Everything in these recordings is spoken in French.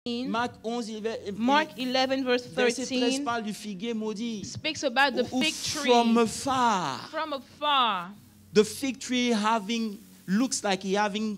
Marc 11, Mark 11 verse verset 13 13 parle du figuier maudit. speaks about the fig tree. From afar, the fig tree looks like he having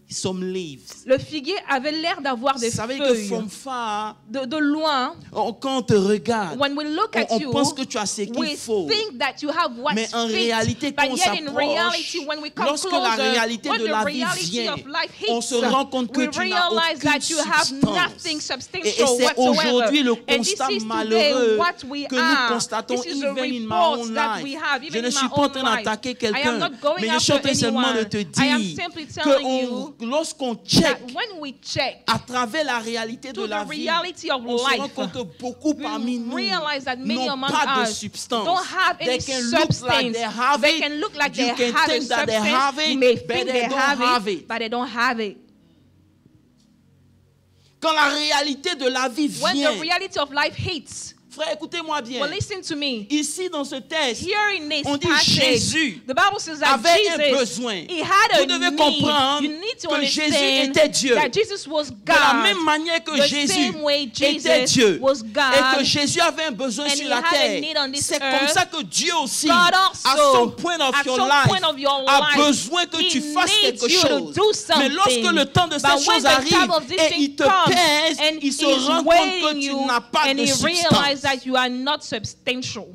some leaves. Le figuier avait l'air d'avoir des Ça veut dire que feuilles. from far, De loin, quand on te regarde, when we look at on you, pense que tu as ce qu'il we faut. think that you have what's Mais en fit. réalité, quand But on yet in reality, s'approche, when we come lorsque closer, la réalité when de the la vie reality vient, of life on hits, se rend compte que we tu n'as realize aucune that you have substance. nothing Et substantial c'est whatsoever. aujourd'hui le And this constat is today malheureux what we que nous are. constatons This is a even in my report own that life. we have, Je even ne in suis my pas en own train life. d'attaquer I am quelqu'un, not going mais je suis en after train seulement de anyone. te I am dire simply telling you que lorsqu'on that check when we check à travers la réalité de to la the vie, reality of on se rend life, compte que beaucoup parmi nous realize that many n'ont among pas de us substance. don't have any They can look like they substance. have They it. can look like You they can have a think that they have substance. it, You may but think they they don't have have it, it. but they don't have it. Quand la réalité de la vie When vient, the reality of life hits, frère, écoutez-moi bien. well, listen to me. Ici, dans ce texte, Here in this on dit passage, Jésus the Bible says that avait un Jesus, besoin. he had a Vous devez need. comprendre You need to que Jésus understand était Dieu. that Jesus was De la God. même manière que The Jésus same way était Jesus Dieu was et God, que Jésus avait un besoin and sur he la had a terre, need on this c'est comme earth. ça que Dieu aussi, God à also, son point of at your some life, point of your a life, besoin que he tu fasses needs quelque you to chose. do something. Mais lorsque le temps de But cette when chose the arrive time of this et thing il te comes, pèse, and il se he's rend compte weighing que tu you, n'as pas and de he substance. realizes that you are not substantial.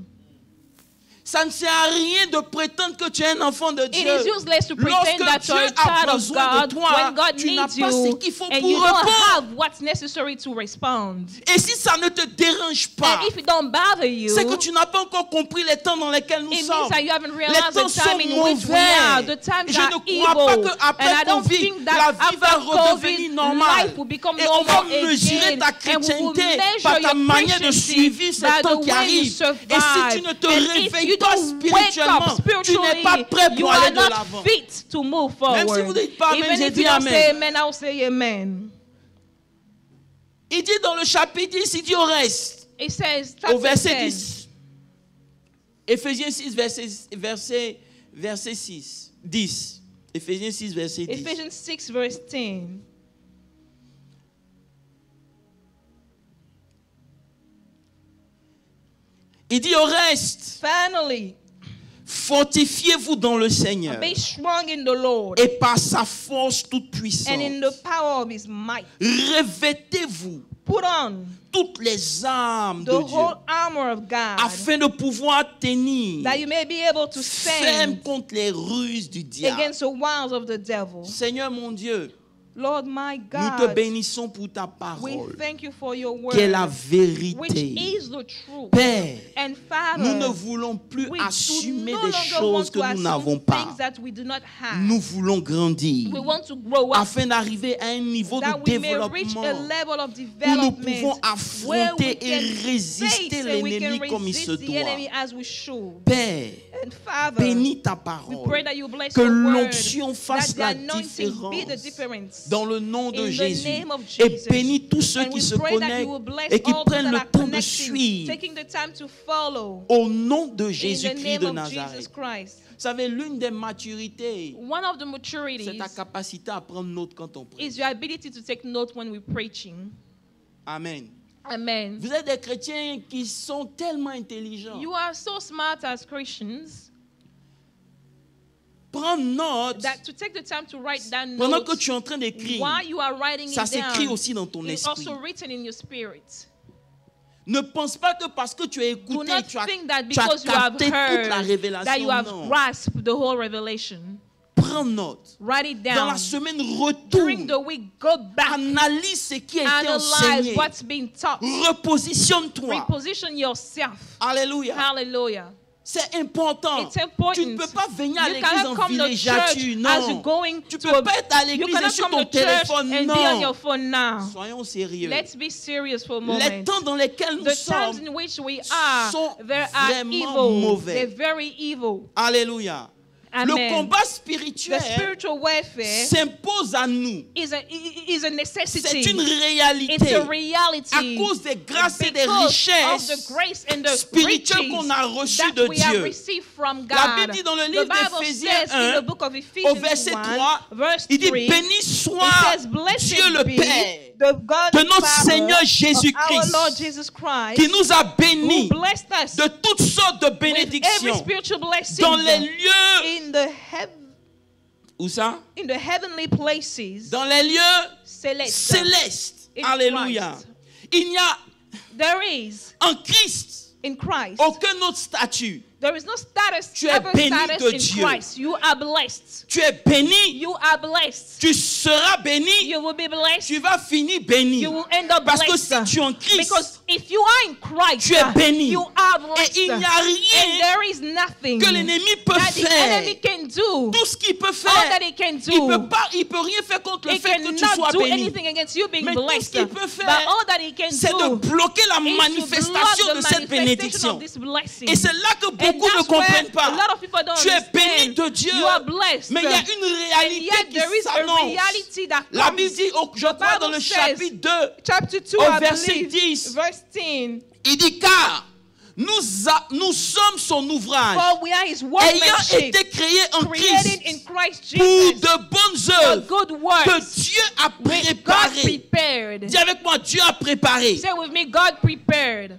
Ça ne sert à rien de prétendre que tu es un enfant de Dieu. It is useless to pretend Lorsque that Dieu you're a a child of besoin de God toi, when God tu n'as needs pas ce you qu'il faut and pour you don't répondre. have what's necessary to respond. Et si ça ne te dérange pas, And if it don't bother you, c'est que tu n'as pas encore compris les temps dans lesquels nous it sommes. means that you haven't Les realized temps the time sont in which we are. The mauvais. times Je are ne crois pas evil. And qu'après I don't Covid, think la that vie va after redevenir COVID, normale. life will become Et on va normal mesurer again. ta And we will chrétienté measure par ta your manière de Christianity suivre ces by temps the qui way you arrivent. Et survive. si tu ne te And if réveilles you pas don't wake spirituellement, up tu n'es pas spiritually, prêt you pour are aller de not l'avant. fit to move Même si vous forward. dites pas amen, Even j'ai if you dit don't amen. say amen, I'll say amen. Il dit dans le chapitre 10, il dit au reste, It says, au chapter verset 10, 10, Éphésiens 6, verset 6, 10. Éphésiens 6, verset 10. Ephesians 6 verse 10. Il dit au reste, Finally, fortifiez-vous dans le Seigneur be strong in the Lord et par sa force toute puissante. and in the power of his might. Revêtez-vous Put on toutes les armes the de Dieu whole armor of God, afin de pouvoir tenir that you may be able to ferme stand contre les ruses du diable. against the wiles of the devil. Seigneur mon Dieu, Lord my nous te God, bénissons pour ta we parole, thank you for your qui est la word, which vérité. is the truth. Père, And nous ne Father, voulons plus we assumer do no des longer choses want que to nous assume n'avons pas. things that we do not have. Nous voulons grandir We want to grow up afin d'arriver à un niveau that de we may reach développement a level of où nous development pouvons where we affronter et can résister face and we can l'ennemi comme il se resist the enemy doit. as we should. Père, And Father, bénis ta we parole, pray that you bless que your word, l'onction fasse that la the anointing be the différence difference. dans le nom de In the Jésus. name of Et Jesus. bénis tous ceux And qui we se pray that connectent you will bless et qui all prennent that le are temps de connecting, suivre taking the time to follow. au nom de In the Jésus-Christ name de of Jesus Nazareth. Christ. Vous savez, l'une des maturités, One of the c'est maturities ta capacité à prendre note quand on prie. is your ability to take note when we're preaching. Amen. Amen. Vous êtes des chrétiens qui sont tellement intelligents. You are so smart as Christians Prends note that to take the time to write down pendant que notes tu es en train d'écrire. while you are writing Ça it s'écrit down. aussi dans ton It's esprit. also written in your spirit. Ne pense pas que parce que tu as Do écouté, not tu as think that tu as because you have capté toute la heard that you révélation. have Non. grasped the whole revelation. Prends note. Write it Dans down. la semaine, During retourne. the week, go back. Analyse ce qui a été Analyze enseigné. what's being taught. Repositionne-toi. Reposition yourself. Alléluia. Hallelujah. C'est important. It's important. Tu ne peux pas venir à You l'église cannot en come to villégiature. church as you're Non. going Tu to peux a, pas être à you l'église et cannot sur come ton to church téléphone. and be on your Non. phone now. Soyons sérieux. Let's be serious for a Les moment. temps dans lesquels nous The times sommes in which we are, sont they are vraiment evil. mauvais. They're very evil. Alléluia. Amen. Le combat The spirituel spiritual warfare s'impose à nous. is a necessity. C'est une It's réalité. a reality. À cause des grâces et des Because of richesses the grace and the spirituelles riches qu'on a reçues that de we have Dieu. received from God. La Bible dit dans le livre The Bible d'Éphésiens says in 1, the book of au Ephesians verset 1, 3, verse il dit 3, béni it soit says, blessed Dieu le be Père de notre Seigneur our Lord Jésus-Christ, Jesus Christ, qui nous a who bénis blessed us de toutes sortes de with every bénédictions spiritual blessing dans les lieux, in the où ça? in the heavenly places, Dans les lieux celestial. célestes. In Alléluia. Christ. Il n'y a There is en Christ in Christ. aucun autre statut. There is no status, Tu es other béni status de in Dieu. Christ. You are blessed. Tu es béni, You are blessed. tu seras béni, You will be blessed. tu vas finir béni. You will end up Parce que blessed. si tu es en Christ, Because if you are in Christ, tu es béni. you are et blessed. il n'y a And rien there is nothing que l'ennemi peut that the faire. enemy can do. Tout ce qu'il peut All faire, that he can il peut rien faire contre le He fait que tu sois cannot do béni. anything against you being Mais tout ce blessed. qu'il peut faire, But all that he can C'est de do bloquer la is manifestation to de block cette the manifestation bénédiction. of this blessing. Et c'est là que And beaucoup ne that's where comprennent pas. a lot of people don't Tu es understand. béni de Dieu, You are blessed. mais il y a une And réalité yet qui there is a s'annonce. reality that La comes. Bible dit, je crois dans le Bible says, chapitre 2, Chapter 2, au I verset believe, 10. verse 10. il dit car nous sommes son ouvrage, For we are his ayant workmanship, été créés en created in Christ Christ pour Jesus, de bonnes for œuvres good que works, Dieu a which God préparées. prepared. Dis avec moi, Dieu a préparé Say with me, God prepared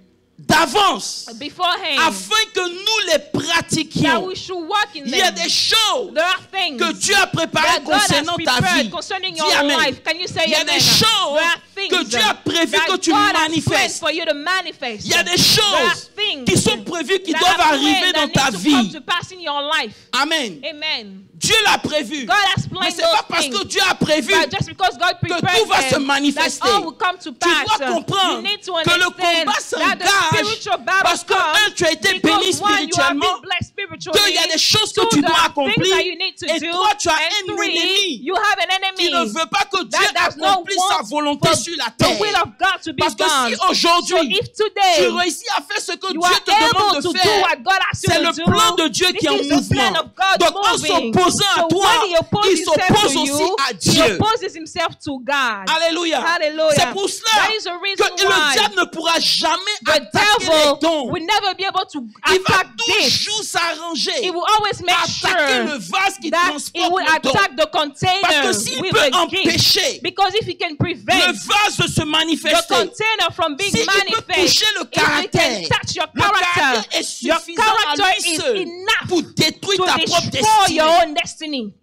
d'avance beforehand afin que nous les that pratiquions. we should walk in Il y a them. des choses There are things que Dieu a préparées that God has concernant ta prepared vie. concerning Dis your amen. life. Can you say Il y a amen? des choses There are things que Dieu a prévues that que tu God has planned manifestes. for you to manifest. Il y a des There are choses things qui sont prévues, qui that doivent are arriver planned dans that ta need to come vie. to pass in your life. Amen. Amen. Dieu l'a prévu. God has Mais planned c'est pas those parce things. que Dieu a prévu But just because God que prepared tout va se them, manifester. that all will come to Tu pass. dois comprendre You need to que le understand combat that the s'engage spiritual battle parce que, un, tu as été because béni one, you have spirituellement. been blessed spiritually. Deux, il y a des choses que Two, tu there dois are things accomplir. that you need to Et do. trois, tu as And un three, ennemi you have an enemy qui ne veut pas que Dieu that does not accomplisse sa want volonté for sur la the terre. will of God to be Parce que done. si So aujourd'hui if today tu réussis à faire ce que you Dieu are te demande able de to do faire, what God asks you c'est to le do, plan de Dieu qui est en this is the plan mouvement. of God Donc en moving. s'opposant à So toi, when he opposes il himself s'oppose to aussi you, à he Dieu. opposes himself to God. Alléluia. Hallelujah. C'est pour cela That is the reason que le why diable ne pourra jamais the attaquer devil les dons. will never be able to Il va attack this. toujours s'arranger, He will always make attaquer le sure vase qui that he transporte will le don. attack the container Parce que s'il with peut the gift. empêcher Because if he can le prevent vase de se the manifester, container from being s'il peut manifest, toucher le if he can caractère, touch your le caractère character, est your suffisant à character lui is seul enough pour détruire to ta propre destroy destinée. your own destiny.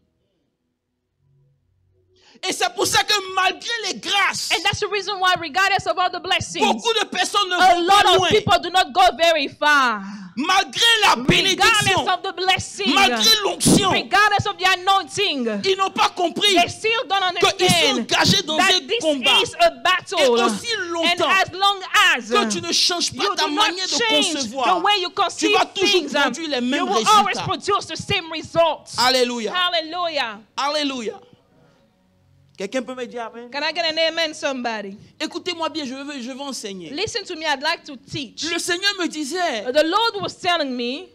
Et c'est pour ça que malgré les grâces, And that's the reason why, regardless of all the blessings, beaucoup de personnes ne a vont lot pas of loin. people do not go very far. Malgré la Regardless bénédiction, of the blessing, malgré l'onction, regardless of the anointing, ils n'ont pas compris they still don't qu'ils sont understand engagés dans that un this combat. is a Et battle. aussi And longtemps as long as que tu ne changes pas you ta do not manière de change the concevoir, way you tu conceive vas toujours things, produire les mêmes you will always résultats. produce the same results. Alléluia. Hallelujah. Alléluia. Quelqu'un peut me dire amen? Can I get an amen, somebody? Écoutez-moi bien, je veux enseigner. Listen to me, I'd like to teach. Le Seigneur me disait, The Lord was telling me,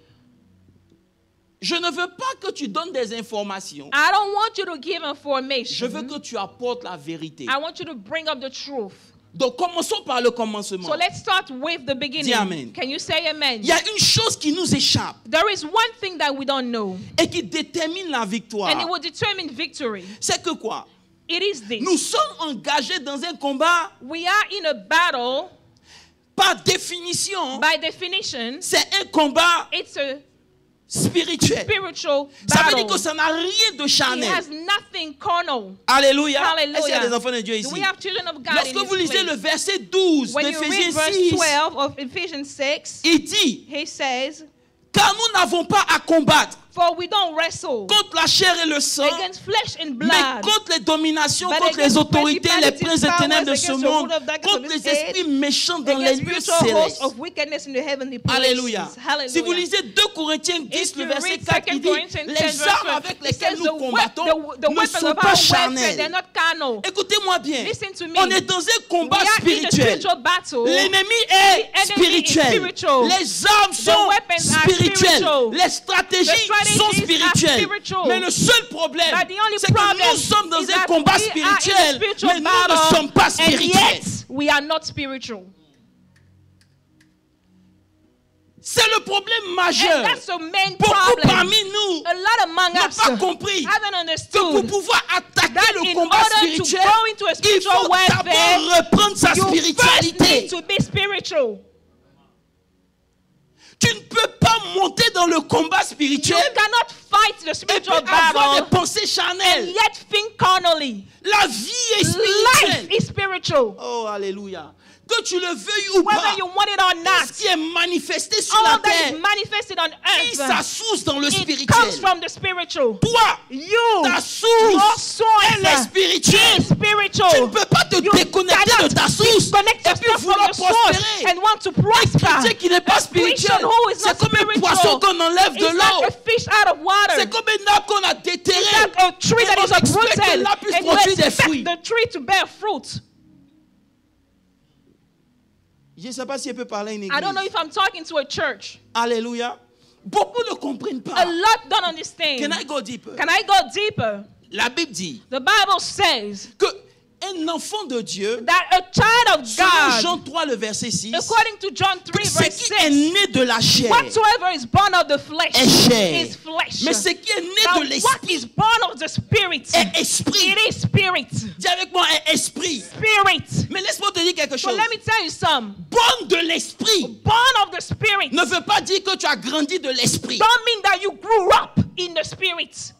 je ne veux pas que tu donnes des informations. I don't want you to give Je information. veux que tu apportes la vérité. I want you to bring up the truth. Donc commençons par le commencement. So let's start with the beginning. Dis amen. Can you say amen? Il y a une chose qui nous échappe There is one thing that we don't know, et qui détermine la victoire. and it will determine victory. C'est que quoi? It is this. Nous sommes engagés dans un combat. We are in a battle. Par définition, By definition, c'est un combat it's a spirituel. spiritual Ça veut dire battle. que ça n'a rien de It charnel. has nothing carnal. Alléluia. Hallelujah. Est-ce qu'il y a des enfants de Dieu Do ici? we have children of God Lorsque in vous this lisez place? le verset 12 When you read d'Éphésiens verse 6, 12 of Ephesians 6, il dit, he says, car nous n'avons pas à combattre for we don't wrestle contre la chair et le sang, against flesh and mais blood, contre les dominations, but contre les against autorités, les principalities, princes des ténèbres de powers, ce against the monde, rule of darkness contre of les this age, esprits méchants dans les against lieux spiritual hosts célestes. of wickedness in the heavenly places. Alléluia. Hallelujah. Si vous lisez 2 Corinthiens 10, If le you verset read 4, il 2 dit, Corinthians 10, les verse armes 4, avec it lesquelles says nous combattons the ne weapons sont of pas our warfare, they're charnels. not carnal. Écoutez-moi bien, Listen to me. on est dans un combat We are in a spirituel. spiritual battle. L'ennemi est The enemy is spirituel. spiritual. Les armes sont weapons are spirituelles. spiritual. Les stratégies The strategies sont are spirituelles. spiritual. Mais le seul problème, But the only c'est que problem nous sommes dans is un that combat we are in a spirituel, spiritual mais nous battle, ne sommes pas and spirituels. yet we are not spiritual. C'est le problème And majeur. that's the main Beaucoup problem. parmi nous A lot among n'ont us pas compris haven't que pour understood pouvoir attaquer that le in combat order to spirituel, go into a il spiritual faut warfare, d'abord reprendre sa you first spiritualité. need to be spiritual. Tu ne peux pas monter dans le combat You spirituel cannot fight the et puis spiritual avoir des battle pensées and charnelles. yet think carnally. La vie est Life spirituelle. is spiritual. Oh, alléluia. Que tu le veuilles ou pas, Whether you want it or tout not, ce qui est manifesté sur la all that terre, is manifested on qui sa earth, source dans le it spirituel. comes from the spiritual. Toi, You, ta your source, elle est source spirituelle. is spiritual. Tu ne peux pas te You déconnecter de ta cannot source disconnect et puis yourself from vouloir your source prospérer. and want to Un prosper. chrétien qui n'est pas A spirituel, Christian who is c'est not comme un spiritual poisson qu'on enlève de is like l'eau. a fish out of water. C'est comme un arbre qu'on a déterré. It's like a tree Et that on is expecte que uprooted, l'arbre puisse and you produire des expect fruits. the tree to bear fruit. Je ne sais pas si je peux parler à une église. I don't know if I'm talking to a church. Alléluia. Beaucoup ne comprennent A pas. lot don't understand. Can I go deeper? Can I go deeper? La Bible dit The Bible says que un enfant de Dieu, that a child of selon God, Jean 3, le verset 6, according to John 3 ce verse qui est 6, né de la chair whatsoever is born of the flesh est chair. is flesh. Mais ce qui est né Now, de what l'esprit is born of the spirit, est esprit. it is spirit. Dis avec moi, est esprit. Spirit. Mais laisse-moi te dire quelque So chose. let me tell you something. Born de l'esprit Born of the spirit ne veut pas dire que tu as grandi de l'esprit. don't mean that you grew up in the spirit.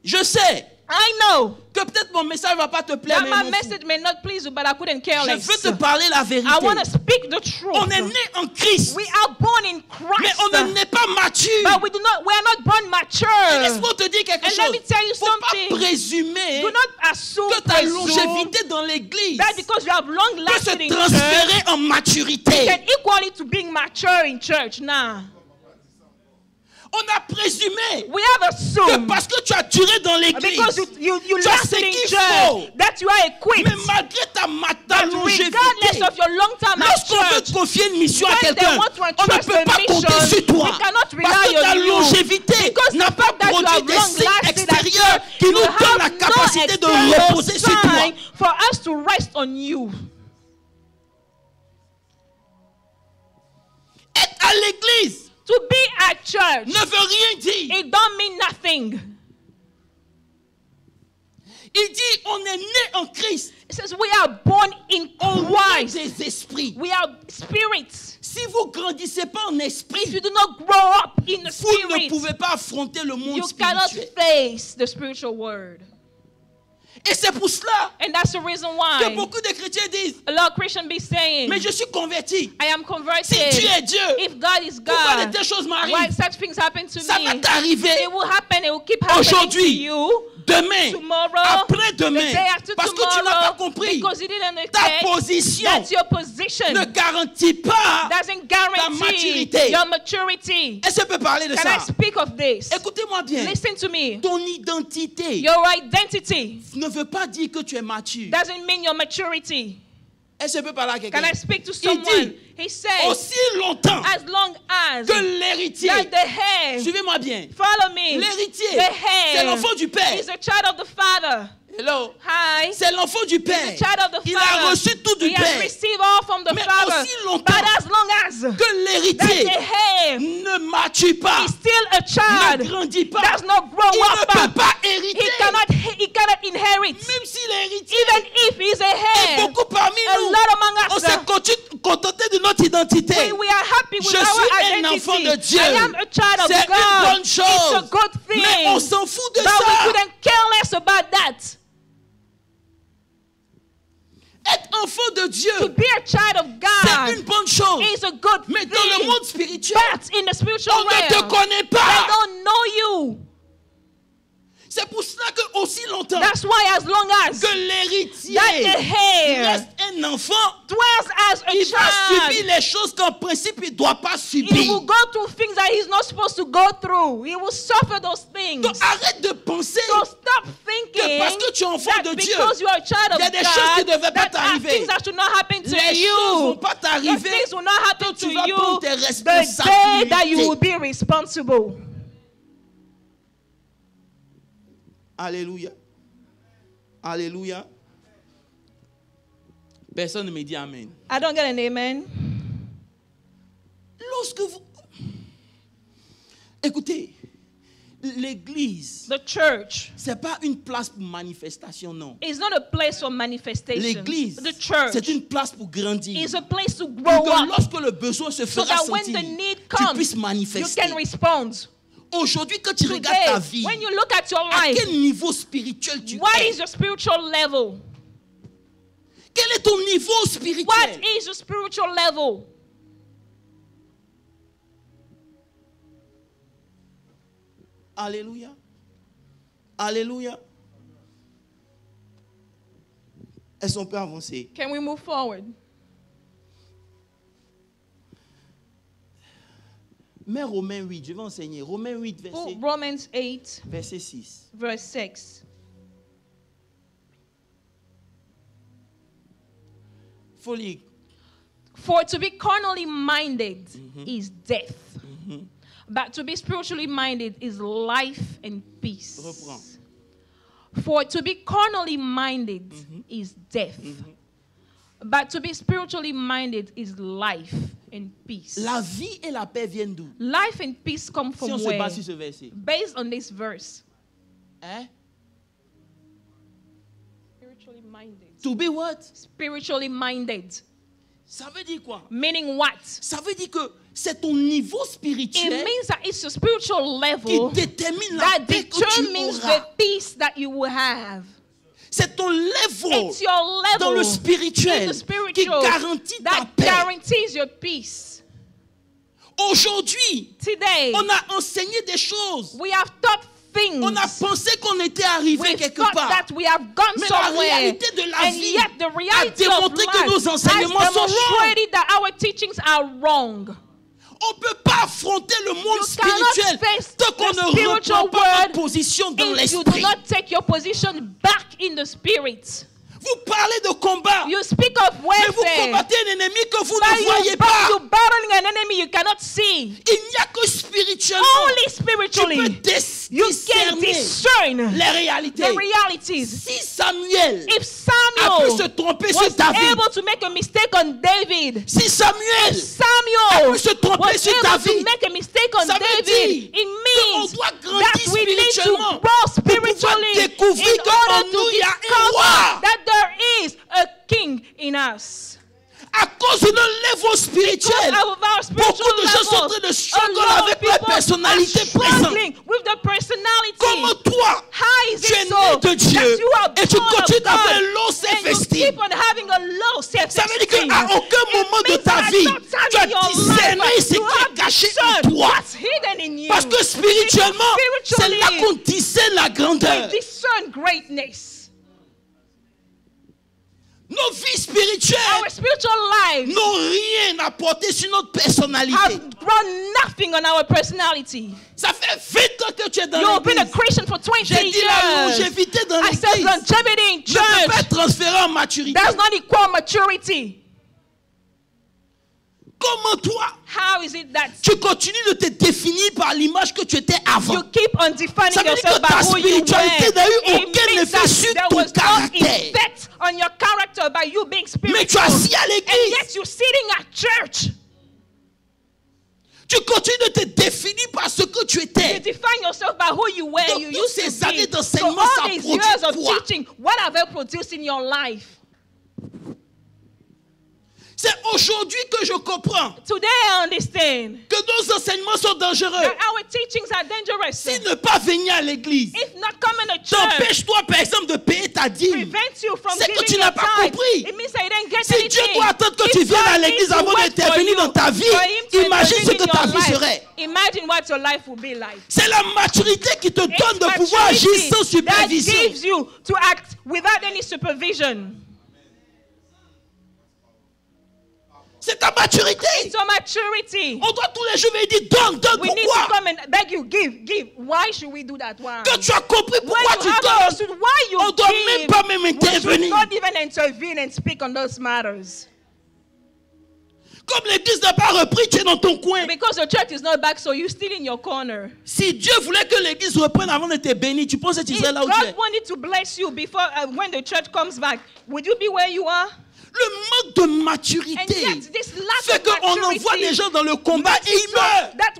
Je sais I know que peut-être mon message ne va pas te plaire, that mais my je m'en message may not please you, but I couldn't care fous. Je less. veux te parler la vérité. I want to speak the truth. On est né en Christ, We are born in mais Christ, on ne naît pas mature. but we are not born mature. Laisse-moi te dire quelque And let chose. me tell you Faut pas something. présumer Do not assume que ta longévité dans l'église that because you have long peut lasted se in church, transférer en maturité. can equal it to being mature in church. Nah. On a présumé We have que assumed parce que tu as duré dans l'église, because you tu as ce lasted in qu'il church faut. that you are equipped. Mais malgré ta But longévité, regardless of your long time at lorsqu'on veut church, confier une mission à when they quelqu'un, want to on ne entrust peut the pas compter mission, sur toi. we cannot rely Parce que ta on you. longévité Because n'a the pas fact that you produit have des long signes lasted at extérieurs church, qui you nous donnent la have capacité de no reposer sur toi. sign for us to rest on you. Être à l'église To be at church, ne veut rien dire. it don't mean nothing. Il dit, on est né en Christ. It says we are born in On est Christ. des esprits. We are spirits. Si vous grandissez pas en If esprit, you do not grow up in the vous ne spirit, pouvez pas affronter le monde you cannot spirituel. face the spiritual world. Et c'est pour cela And that's the reason que why beaucoup de chrétiens disent, a lot of Christians be saying, mais je suis converti. I am Si converted. Dieu est Dieu, If God is pourquoi de God, telles choses why m'arrivent? such things happen to Ça va me? t'arriver It will happen. It will keep happening to aujourd'hui, you demain, tomorrow, après-demain, the day after parce que tu n'as pas tomorrow, compris. because you didn't Ta understand position that your position ne garantit pas. doesn't guarantee maturité. your maturity. Est-ce que je peux parler de Can ça? I speak of this? Écoutez-moi bien. Listen to me. Ton identité Your identity ne veut pas dire que tu es mature. doesn't mean your maturity. Est-ce que je peux parler à quelqu'un? Can I speak to Il someone? dit, He says, aussi longtemps as long as que l'héritier, that the head, suivez-moi bien, follow me, l'héritier, the head c'est l'enfant du Père. is a child of the Father. Hello. Hi. C'est l'enfant du He's Père. a child of the Il a Father. reçu tout du He has Père. received all from the Mais Father. aussi longtemps But as long as que that l'héritier the head ne mature pas, is still a ne child, grandit pas, does not grow il ne up, peut pas hériter. he cannot inherit. Même si l'héritier, Even if he's a et head, beaucoup parmi a nous, lot among on us, s'est contenté de notre identité. we are happy with Je our suis un identity. enfant de Dieu. I am a child of C'est God. une bonne It's chose. a good thing. Mais on s'en fout de But we ça. couldn't care less about that. Être enfant de To Dieu, be a child of c'est une God bonne chose. is a good Mais thing. dans le monde spirituel, But in the spiritual on ne te realm, connaît they pas. don't know you. C'est pour cela que aussi longtemps That's why as long as que l'héritier that the heir reste un enfant, dwells as a il va subir child, les choses qu'en principe il ne doit pas he will subir. go through things that he's not supposed to go through. He will suffer those things. Donc arrête de penser So stop que thinking parce que tu es enfant that de Dieu, because you are a child of il y a des choses qui God, ne devaient pas that are t'arriver. things that should not happen to les choses ne vont you. pas The t'arriver. things will not happen Tu to vas prendre you tes the day that you will responsabilités. be responsible. Alléluia. Alléluia. Personne ne me dit Amen. I don't get an amen. lorsque vous... Écoutez, l'église, the church, c'est pas une place pour manifestation, non. is not a place for manifestation. L'église, The church c'est une place pour grandir. is a place to Pour grow que up, lorsque le besoin se so fera that when sentir, the need tu comes, puisses you manifester. can respond. Aujourd'hui, quand tu regardes ta Today, vie, when you look at your à life, quel niveau spirituel tu what es? is your spiritual level? Quel est ton niveau What spirituel? is your spiritual level? Alléluia. Alléluia. Est-ce qu'on peut avancer? Can we move forward? Mais Romains 8, je vais enseigner. Romains 8, Romans 8, verset 6. verse 6. Folie. For to be carnally minded is death, but to be spiritually minded is life and peace. Reprends. For to be carnally minded is death, but to be spiritually minded is life and peace. La vie et la paix viennent d'où? Life and peace come Si from on se where? base sur ce verset. Based on this verse. Hein? Spiritually minded. To be what? Spiritually minded. Ça veut dire quoi? Meaning what? Ça veut dire que c'est ton niveau It spirituel means that it's your spiritual qui level détermine la that paix que tu determines auras. the peace that you will have. C'est ton level It's your level dans le in spirituel the qui spiritual garantit ta that paix. guarantees your peace. Aujourd'hui, Today, on a enseigné des choses. we have taught things. On a pensé qu'on était arrivé We quelque thought part. that we have gone Mais la somewhere. réalité de la And vie yet the a reality of démontré que nos life has enseignements sont wrong. demonstrated that our teachings are wrong. On ne peut pas affronter le monde You cannot spirituel face tant qu'on the ne spiritual reprend pas notre word position dans if you do l'esprit. not take your position back in the spirit. Vous parlez de combat, You speak of mais vous warfare, combattez un ennemi que vous but ne voyez pas. you're battling an enemy you cannot see. Il n'y a que spirituellement Only tu spiritually peux you can discerner discern les réalités. the realities. Si Samuel If a pu Samuel se tromper sur was David, able to make a mistake on David, si Samuel Samuel a pu se tromper was sur able to David, make a mistake on ça veut David, dire it qu'on means doit grandir that we need to spirituellement grow pour pouvoir spiritually in découvrir qu'en order nous to il y a un discover roi. that there is a king in us. À cause de notre niveau spirituel, Because of our spiritual beaucoup de gens sont en levels, train de a struggler lot of avec leur people personnalité are présente. struggling with the personality. Comment toi, How is tu es it so né de that Dieu you are et tu born of continues d'avoir God un low and you self-esteem? keep on having a low Ça veut dire self-esteem? qu'à aucun moment de ta vie, tu as discerné ce qui est caché en toi. What's hidden in you? Parce que spirituellement, c'est là qu'on discerne la grandeur. We discern greatness. Nos vies spirituelles Our spiritual lives n'ont rien apporté sur notre personnalité. have grown nothing on our personality. Ça fait 20 ans que tu es dans You've been a l'église. Christian for 20 J'ai dit la years. longévité dans I said l'église longevity in ne peut pas church être transférée en maturité. does not equal maturity. Comment toi, How is it that tu continues de te définir par l'image que tu étais avant? you keep on defining Ça veut dire yourself que by ta who you spiritualité were? n'a eu It aucun means effet that sur there ton was no caractère. effect on your character by you being Mais tu as spiritual. assis à And l'église. yet you're sitting at church. Tu continues de te définir par ce que tu You étais. define yourself by who you were, Donc, you toutes used ces to années be. So d'enseignement, ça all these produit years of quoi? teaching, what have they produced in your life? C'est aujourd'hui que je comprends Today I understand que nos enseignements sont dangereux. that our teachings are dangerous. Si ne pas venir à l'église If not coming to church t'empêche-toi, par exemple, de payer ta dîme, prevents you from c'est que giving tu your n'as pas tithe, compris. it means that you didn't get Si anything. Dieu doit attendre que tu If viennes à God l'église needs to avant wait for d'intervenir you, dans ta vie, for him to imagine ce intervene que in ta your vie life. serait. Imagine what your life would be like. C'est la maturité qui te It's donne de pouvoir agir maturity sans that supervision. gives you to act without any supervision. C'est ta maturité. It's your maturity. On doit tous les jours venir dire donne, donne. We need to Pourquoi? come and beg you, give. Why should we do that? Why? Quand tu as compris When pourquoi you tu have donnes, understood why you on ne doit même give, pas même we should intervenir. not even intervene and speak on those matters. Comme l'église n'a pas repris, tu es dans ton coin. Because the church is not back, so you're still in your corner. Si Dieu voulait que l'église reprenne avant de te bénir, tu penses que tu If serais là où tu God es? wanted to bless you before when the church comes back, would you be where you are? Le manque de maturité fait qu'on envoie des gens dans le combat et ils meurent. That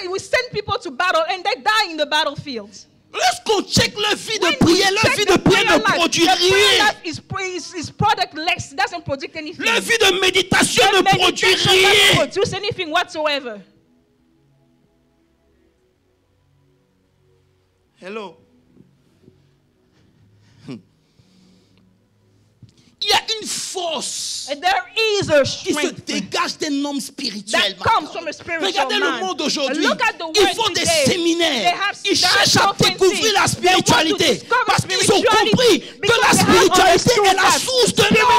we send people to battle and they die in the battlefield. Lorsqu'on check leur vie de prière, leur vie de prière ne produit rien. Is productless. It doesn't produce anything. Leur vie de méditation ne produit rien. Doesn't produce anything whatsoever. Hello. Il y a une force qui se dégage d'un homme spirituel. Regardez le monde aujourd'hui. Ils font des séminaires. Ils cherchent à découvrir la spiritualité. Parce qu'ils ont compris que la spiritualité est la source de l'homme.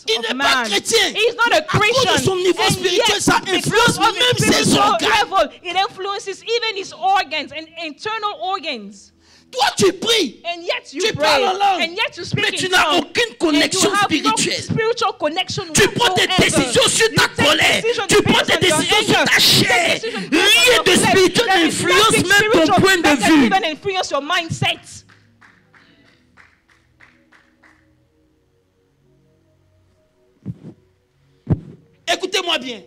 Il n'est pas chrétien. À cause de son niveau spirituel, ça influence même ses organes. It influences even his organs and internal organs. Toi, tu pries, tu parles en langue, mais tu n'as aucune connexion spirituelle. Tu prends des décisions sur ta colère, tu prends des décisions sur ta chair. Rien de spirituel n'influence même ton point de vue. Écoutez-moi bien.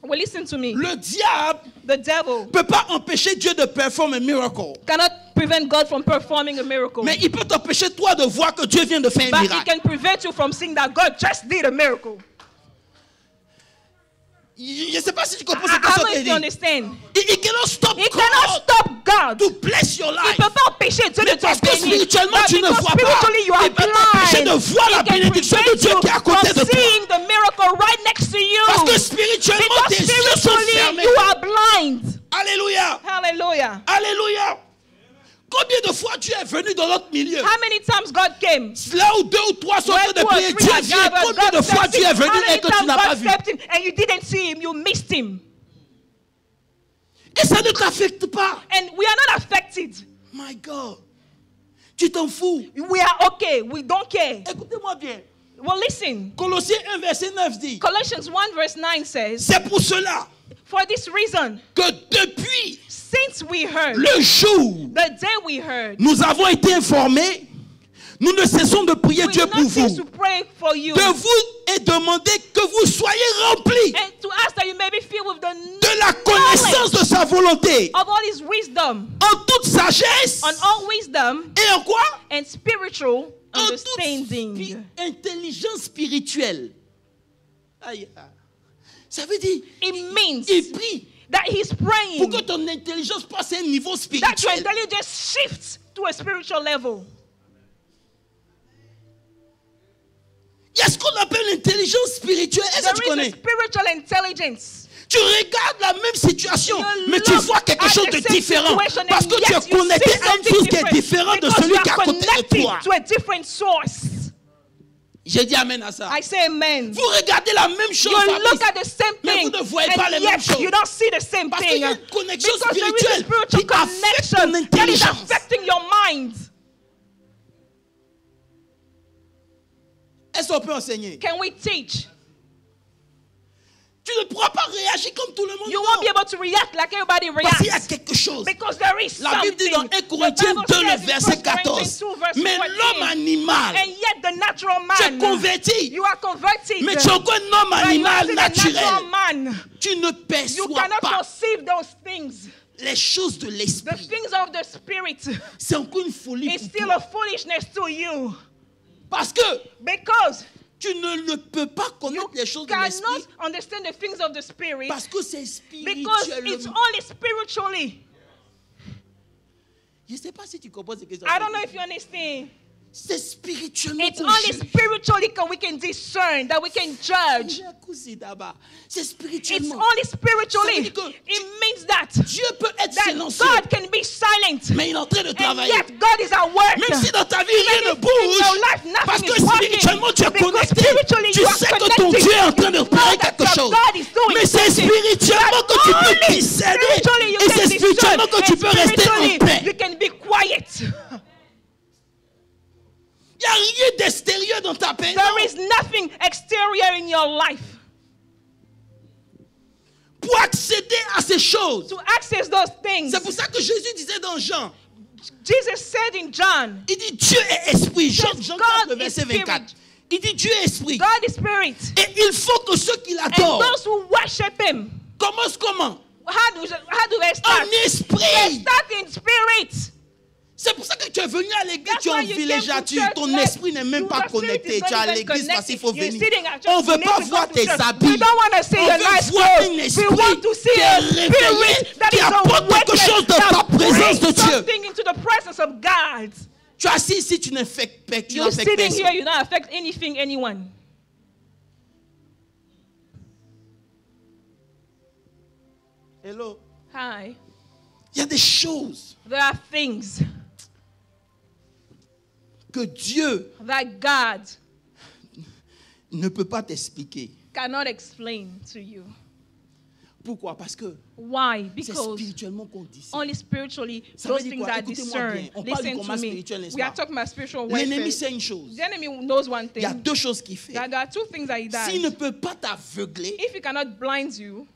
Well, listen to me. Le diable ne peut pas empêcher Dieu de performer un miracle. Cannot prevent God from performing a miracle. Mais il peut t'empêcher toi de voir que Dieu vient de faire un miracle. But he can prevent you from seeing that God just did a miracle. Je ne sais pas si tu comprends ce que je te dis. He cannot stop God to bless your life. Il ne peut pas empêcher Dieu de te parce que bénir. spirituellement tu ne vois pas. Il peut t'empêcher de voir la bénédiction de Dieu qui est à côté de toi. The miracle right next to you. Parce que spirituellement tes yeux sont fermés. You are blind. Alléluia. Hallelujah. Alléluia. Combien de fois Dieu est venu dans notre milieu? How many times God came? Là où 2 ou 3 sont en train de prier, Dieu vient. Combien de fois Dieu est venu et que tu n'as pas vu? And you didn't see him, you missed him. Et ça ne t'affecte pas. And we are not affected. My God. Tu t'en fous. We are okay. We don't care. Écoutez-moi bien. Well, listen. Colossiens 1 verset 9 dit. Colossians 1 verse 9 says. C'est pour cela. For this reason. Que depuis since we heard, le jour, the day we heard, nous avons été informés, nous ne cessons de prier Dieu pour vous, de vous et demander que vous soyez remplis de la connaissance de sa volonté, of all his wisdom, en toute sagesse, on all wisdom, et en quoi? And spiritual en understanding. Toute intelligence spirituelle. Aïe. Ça veut dire, il prie. That he's praying. Pour que ton intelligence passe à un niveau spirituel. That your intelligence shifts to a spiritual level. Il y a ce qu'on appelle l'intelligence spirituelle. Est-ce que tu connais? Spiritual intelligence. Tu regardes la même situation, mais tu vois quelque chose de différent. Parce que tu es connecté à une source qui est différente de celui qui est à côté de toi. To a different source. J'ai dit amen à ça. I say amen. Vous regardez la même chose, look at the same thing, mais vous ne voyez pas les mêmes choses. You don't see the same parce thing. qu'il y a une connexion spirituelle qui affecte ton intelligence. That is affecting your mind. Est-ce qu'on peut enseigner? Can we teach? Tu ne pourras pas réagir comme tout le monde. You won't be able to react like everybody reacts. Parce qu'il y a quelque chose. Because there is something. La Bible dit dans 1 Corinthiens 2, le verset 14. Mais l'homme animal, and yet the natural man, tu es converti. You are converted. Mais tu es encore un homme animal naturel. Man. Tu ne perçois you cannot pas perceive those things. Les choses de l'esprit. The things of the spirit. C'est encore une folie. It's still a foolishness to you. Parce que because tu ne peux pas connaître les choses de l'esprit. You cannot understand the things of the spirit. Parce que c'est spirituel. Because it's only spiritually. Je ne sais pas si tu comprends ce que je dis. I don't know if you understand. C'est spirituellement. It's only spiritually we can discern, that we can judge. C'est spirituellement. It's only spiritually. It means that Dieu peut être silencieux. God can be silent. Mais il est en train de travailler. And yet God is at work. Même si dans ta vie rien ne bouge, parce que spirituellement tu es connecté, tu sais que ton Dieu est en train de préparer quelque chose. Mais c'est spirituellement que tu peux discerner. Et c'est spirituellement que tu peux rester en paix. You can be quiet. Il n'y a rien d'extérieur dans ta paix. There is nothing exterior in your life. Pour accéder à ces choses. To access those things. C'est pour ça que Jésus disait dans Jean. Jesus said in John. Il dit Dieu est esprit. Jean 4, verset 24. Il dit Dieu est esprit. God is spirit. Et il faut que ceux qui l'adorent. And those who worship him. Commence comment? How do they start? En esprit. They start in spirit. C'est pour ça que tu es venu à l'église, tu es en villégiature, ton esprit n'est même pas connecté. Tu es à l'église parce qu'il faut venir. On ne veut pas voir tes habits. On veut voir un esprit qui est réveillé, qui apporte quelque chose de ta présence de Dieu. Tu es assis ici, tu n'affectes personne. You're sitting here, you don't affect anyone. Hello. Hi. Il y a des choses. There are things que Dieu that God ne peut pas t'expliquer. Cannot explain to you. Pourquoi? Parce que why? Because c'est spirituellement qu'on dit ça. Only spiritually those things are discerned. Listen to me. We are talking about spiritual warfare. L'ennemi sait une chose. The enemy knows one thing. Il y a deux choses qu'il fait. There are two things that he does. S'il ne peut pas t'aveugler, if he cannot blind you,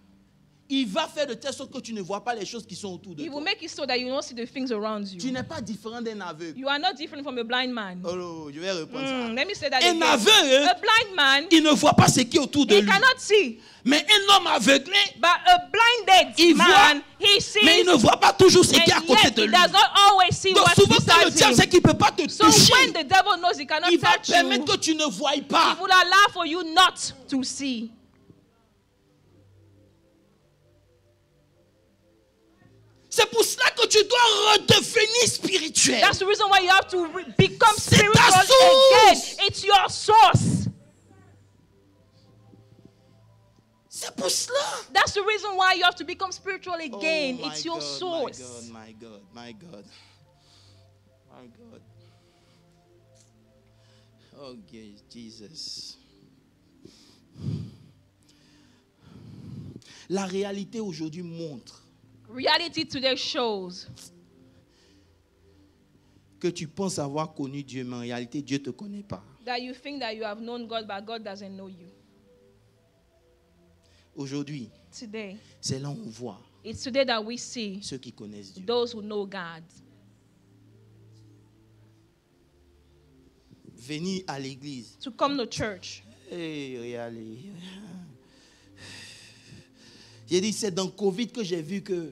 il va faire de telle sorte que tu ne vois pas les choses qui sont autour de toi. He will make it so that you don't see the things around you. Tu n'es pas différent d'un aveugle. You are not different from a blind man. Oh, je vais répondre ça. Let me say that un aveugle, a blind man, il ne voit pas ce qui est autour de lui. Cannot see. Mais un homme aveuglé, but a blinded man, he sees, mais il ne voit pas toujours ce qui est à côté de lui. Does not always see donc souvent quand le diable sait qu'il ne peut pas te toucher, when the devil knows he cannot il va touch permettre que tu ne voies pas. He will allow for you not to see. C'est pour cela que tu dois redevenir spirituel. That's the reason why you have to become spiritual again. It's your source. C'est pour cela. That's the reason why you have to become spiritual again. It's your source. My God. Oh, Jesus. La réalité aujourd'hui montre. Reality today shows que tu penses avoir connu Dieu, mais en réalité, Dieu ne te connaît pas. That you think that you have known God, but God doesn't know you. Aujourd'hui, c'est là où on voit it's today that we see ceux qui connaissent Dieu. Those who know God. Venir à l'église. To come to church. J'ai dit, c'est dans Covid que j'ai vu que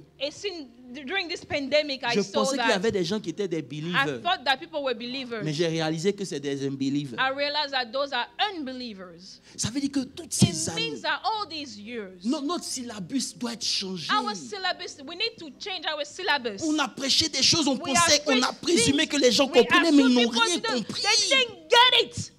during this pandemic, je pensais qu'il y avait des gens qui étaient des believers. I thought that people were believers. Mais j'ai réalisé que c'est des unbelievers. I realized that those are unbelievers. Ça veut dire que toutes ces années, it means that all these years, notre syllabus doit être changé. Our syllabus, we need to change our syllabus. On a prêché des choses, on pensait, on a présumé que les gens comprenaient, mais ils n'ont rien compris. They didn't get it.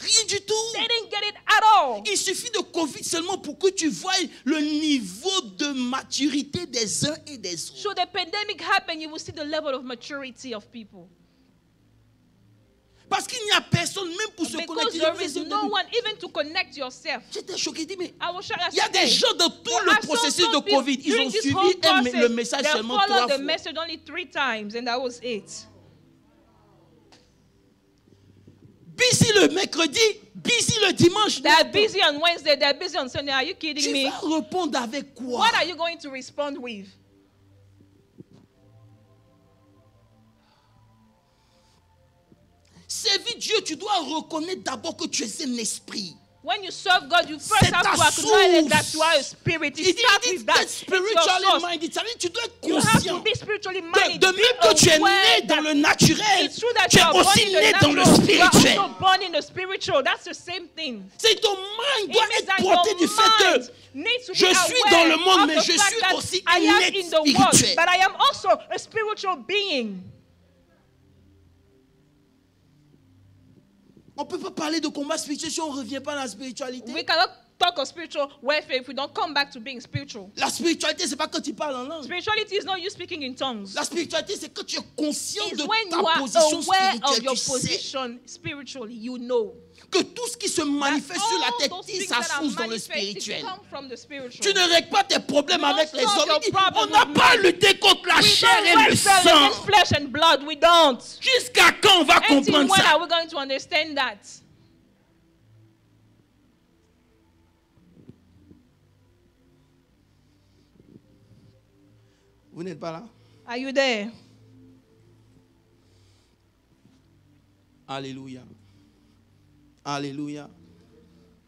Rien du tout. They didn't get it at all. Il suffit de Covid seulement pour que tu voies le niveau de maturité des uns et des autres. So the pandemic happened, you will see the level of maturity of people. Parce qu'il n'y a personne même pour se connecter. There is no one even to connect yourself. J'étais choqué, mais il y a des gens de tout le processus de Covid, ils ont suivi le message seulement 3 fois. The message only 3 times and that was it. Busy le mercredi, busy le dimanche. They're busy on Wednesday, they're busy on Sunday. Are you kidding me? Tu vas répondre avec quoi? What are you going to respond with? Servir Dieu, tu dois reconnaître d'abord que tu es un esprit. When you serve God, you first have to acknowledge that you are a spirit. You start with that. Spiritually minded. Ça veut dire tu dois être conscient. You have to be spiritually minded. De même que tu es né dans le naturel, tu es aussi né dans le spirituel. You are also born in the spiritual. That's the same thing. C'est ton mind doit être porté du fait que je suis dans le monde, mais je suis aussi un être spirituel. But I am also a spiritual being. On ne peut pas parler de combat spirituel si on ne revient pas à la spiritualité. We cannot talk of spiritual warfare if we don't come back to being spiritual. La spiritualité, c'est pas quand tu parles en langue. Spirituality is not you speaking in tongues. La spiritualité, c'est quand tu es conscient It's de when ta you are position aware spirituelle. of your position spiritually, you know. Que tout ce qui se manifeste sur la tête, ça source dans le spirituel. Tu ne règles pas tes problèmes avec les hommes. On n'a pas lutté contre la chair et le sang. Flesh and blood, we don't. Jusqu'à quand on va comprendre when ça? are we going to understand that? Vous n'êtes pas là? Are you there? Alléluia. Alléluia.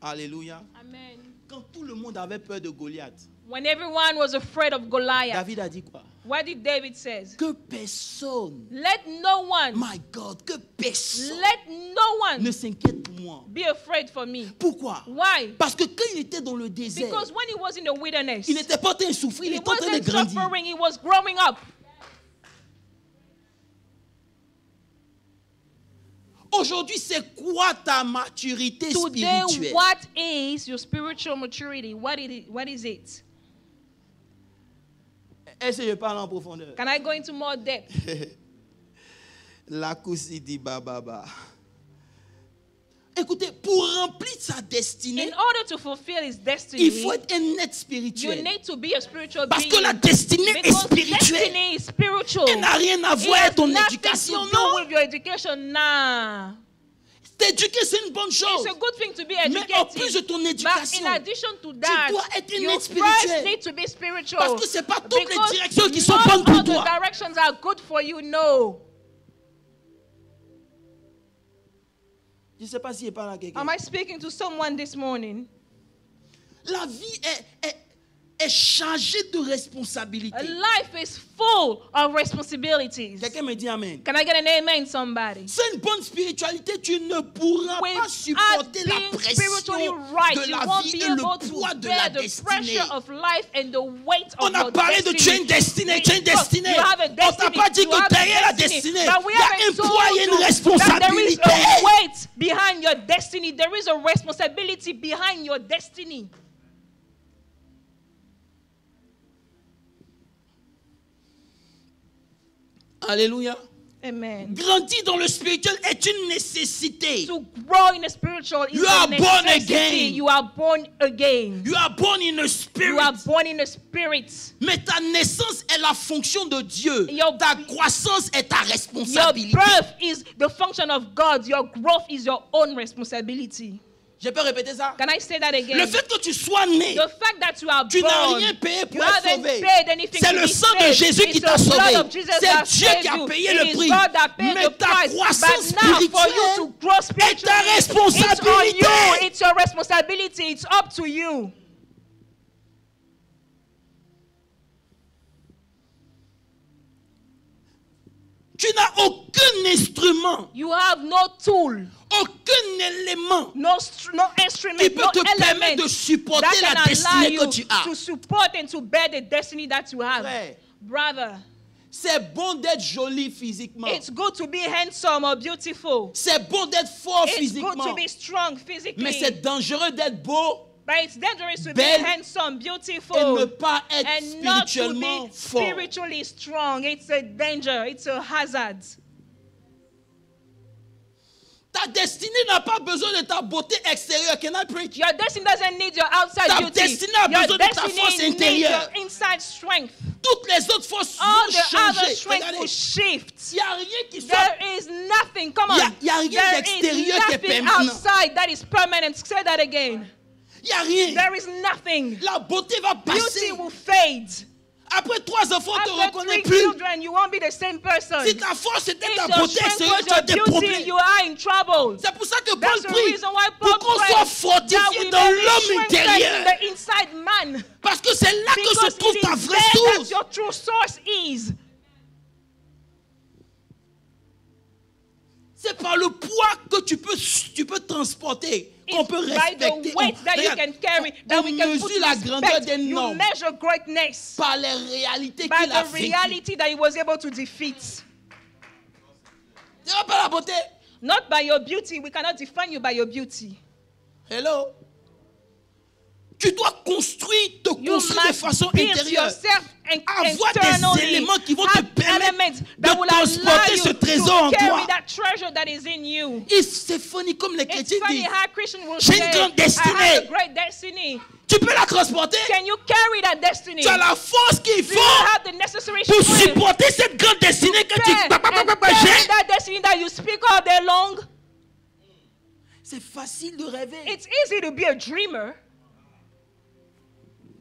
Alléluia. Amen. Quand tout le monde avait peur de Goliath, when everyone was afraid of Goliath, David a dit quoi? What did David say? Que personne, let no one, my God, que personne let no one ne s'inquiète pour moi. Be afraid for me. Pourquoi? Why? Parce que quand il était dans le désert, because when he was in the wilderness, il n'était pas en train de souffrir, il était en train de grandir. Suffering, he was growing up. Aujourd'hui, c'est quoi ta maturité spirituelle? Today, what is your spiritual maturity? What is it? Est-ce que je parle en profondeur? Can I go into more depth? La cousidi bababa. Écoutez, pour remplir sa destinée, in order to fulfill his destiny, il faut être un être spirituel. You need to be a spiritual Parce being. que la destinée est spirituelle. Destiny is spiritual. Elle n'a rien à voir avec ton éducation, non? With your education, nah. T'éduquer, c'est une bonne chose. It's a good thing to be educated. Mais en plus de ton éducation, but in addition to that, tu dois être un être spirituel. Need to be spiritual. Parce que c'est pas toutes les directions qui sont bonnes pour toi. The directions are good for you, no. Je ne sais pas si je parle à quelqu'un. Am I speaking to someone this morning? La vie est chargée de responsabilités. Life is full of responsibilities. Quelqu'un me dit amen. Can I get an amen, somebody? C'est une bonne spiritualité, tu ne pourras pas supporter la pression de la vie et le poids de la destinée. On a parlé de tu as une destinée, tu as une destinée. On t'a pas dit que derrière la destinée, il y a un poids et une responsabilité. There is a weight behind your destiny. There is a responsibility behind your destiny. Alléluia. Amen. Grandir dans le spirituel est une nécessité. To grow in the spiritual is a necessity. Born again. You are born again. You are born in the spirit. You are born in the spirit. Mais ta naissance est la fonction de Dieu. Ta croissance est ta responsabilité. Your birth is the function of God. Your growth is your own responsibility. Je peux répéter ça? Can I say that again? Le fait que tu sois né, the fact that you are tu n'as rien payé pour être sauvé. C'est le sang de Jésus qui t'a sauvé. C'est Dieu qui a payé le prix. Mais ta croissance spirituelle est ta responsabilité. It's your responsibility. It's up to you. Tu n'as aucun instrument. You have no tool. Aucun élément no instrument, qui peut te permettre de supporter la destinée que tu as. To support and to bear the destiny that you have. Frère, brother, c'est bon d'être joli physiquement. It's good to be handsome or beautiful. C'est bon d'être fort physiquement. It's good to be strong physically. Mais c'est dangereux d'être beau. But it's dangerous to be handsome, beautiful, et ne pas être and not to be fort. Spiritually strong. It's a danger. It's a hazard. Ta destinée n'a pas besoin de ta beauté extérieure. Can I preach? Your destiny doesn't need your outside beauty. Ta destinée a besoin de ta force intérieure. Your inside strength. Toutes les autres forces vont changer. All the other strength will shift. Il n'y a rien qui soit... There is nothing. Come on. Il n'y a rien d'extérieur qui est permanent. Outside that is permanent. Say that again. Il n'y a rien. There is nothing. La beauté va passer. Beauty will fade. Après 3 enfants, on ne te reconnaît plus. Children, you won't be the same person. Si ta force était ta beauté extérieure, tu as des problèmes. You are in trouble. C'est pour ça que Paul prie pour qu'on soit fortifié dans l'homme intérieur. Parce que c'est là que se trouve ta vraie source. Your true source is. C'est par le poids que tu peux transporter, qu'on peut respecter. On mesure la grandeur d'un homme par les réalités qu'il a vécues. C'est pas la beauté. Not by your beauty. We cannot define you by your beauty. Hello. Tu dois te construire de façon intérieure. Avoir des éléments qui vont te permettre de transporter ce trésor en toi. C'est funny comme les chrétiens disent. J'ai une grande destinée. Tu peux la transporter. Tu as la force qu'il faut pour supporter cette grande destinée que tu j'ai. C'est facile de rêver. It's easy to be a dreamer.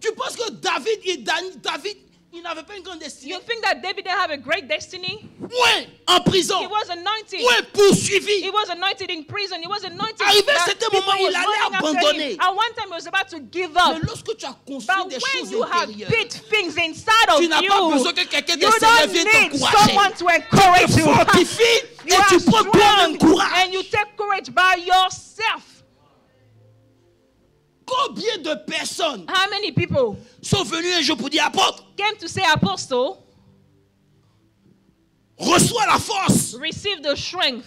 Tu penses que David, Il n'avait pas une grande destinée. You think that David didn't have a great destiny? Oui, en prison. He was anointed. Oui, poursuivi. He was anointed in prison. He was anointed. Arrivé à certain moment, il allait abandonner. At one time, he was about to give up. Mais lorsque tu as construit des choses you have intérieures, built things inside of tu n'as pas besoin que quelqu'un you t'extérieur vienne don't need t'encourager. someone to encourage Tu te you. fortifies You et tu are prends toi-même strong courage. and you take courage by yourself. Combien de personnes How many people sont venues un jour pour dire apôtre, came to say apostle, reçois la force. receive the strength?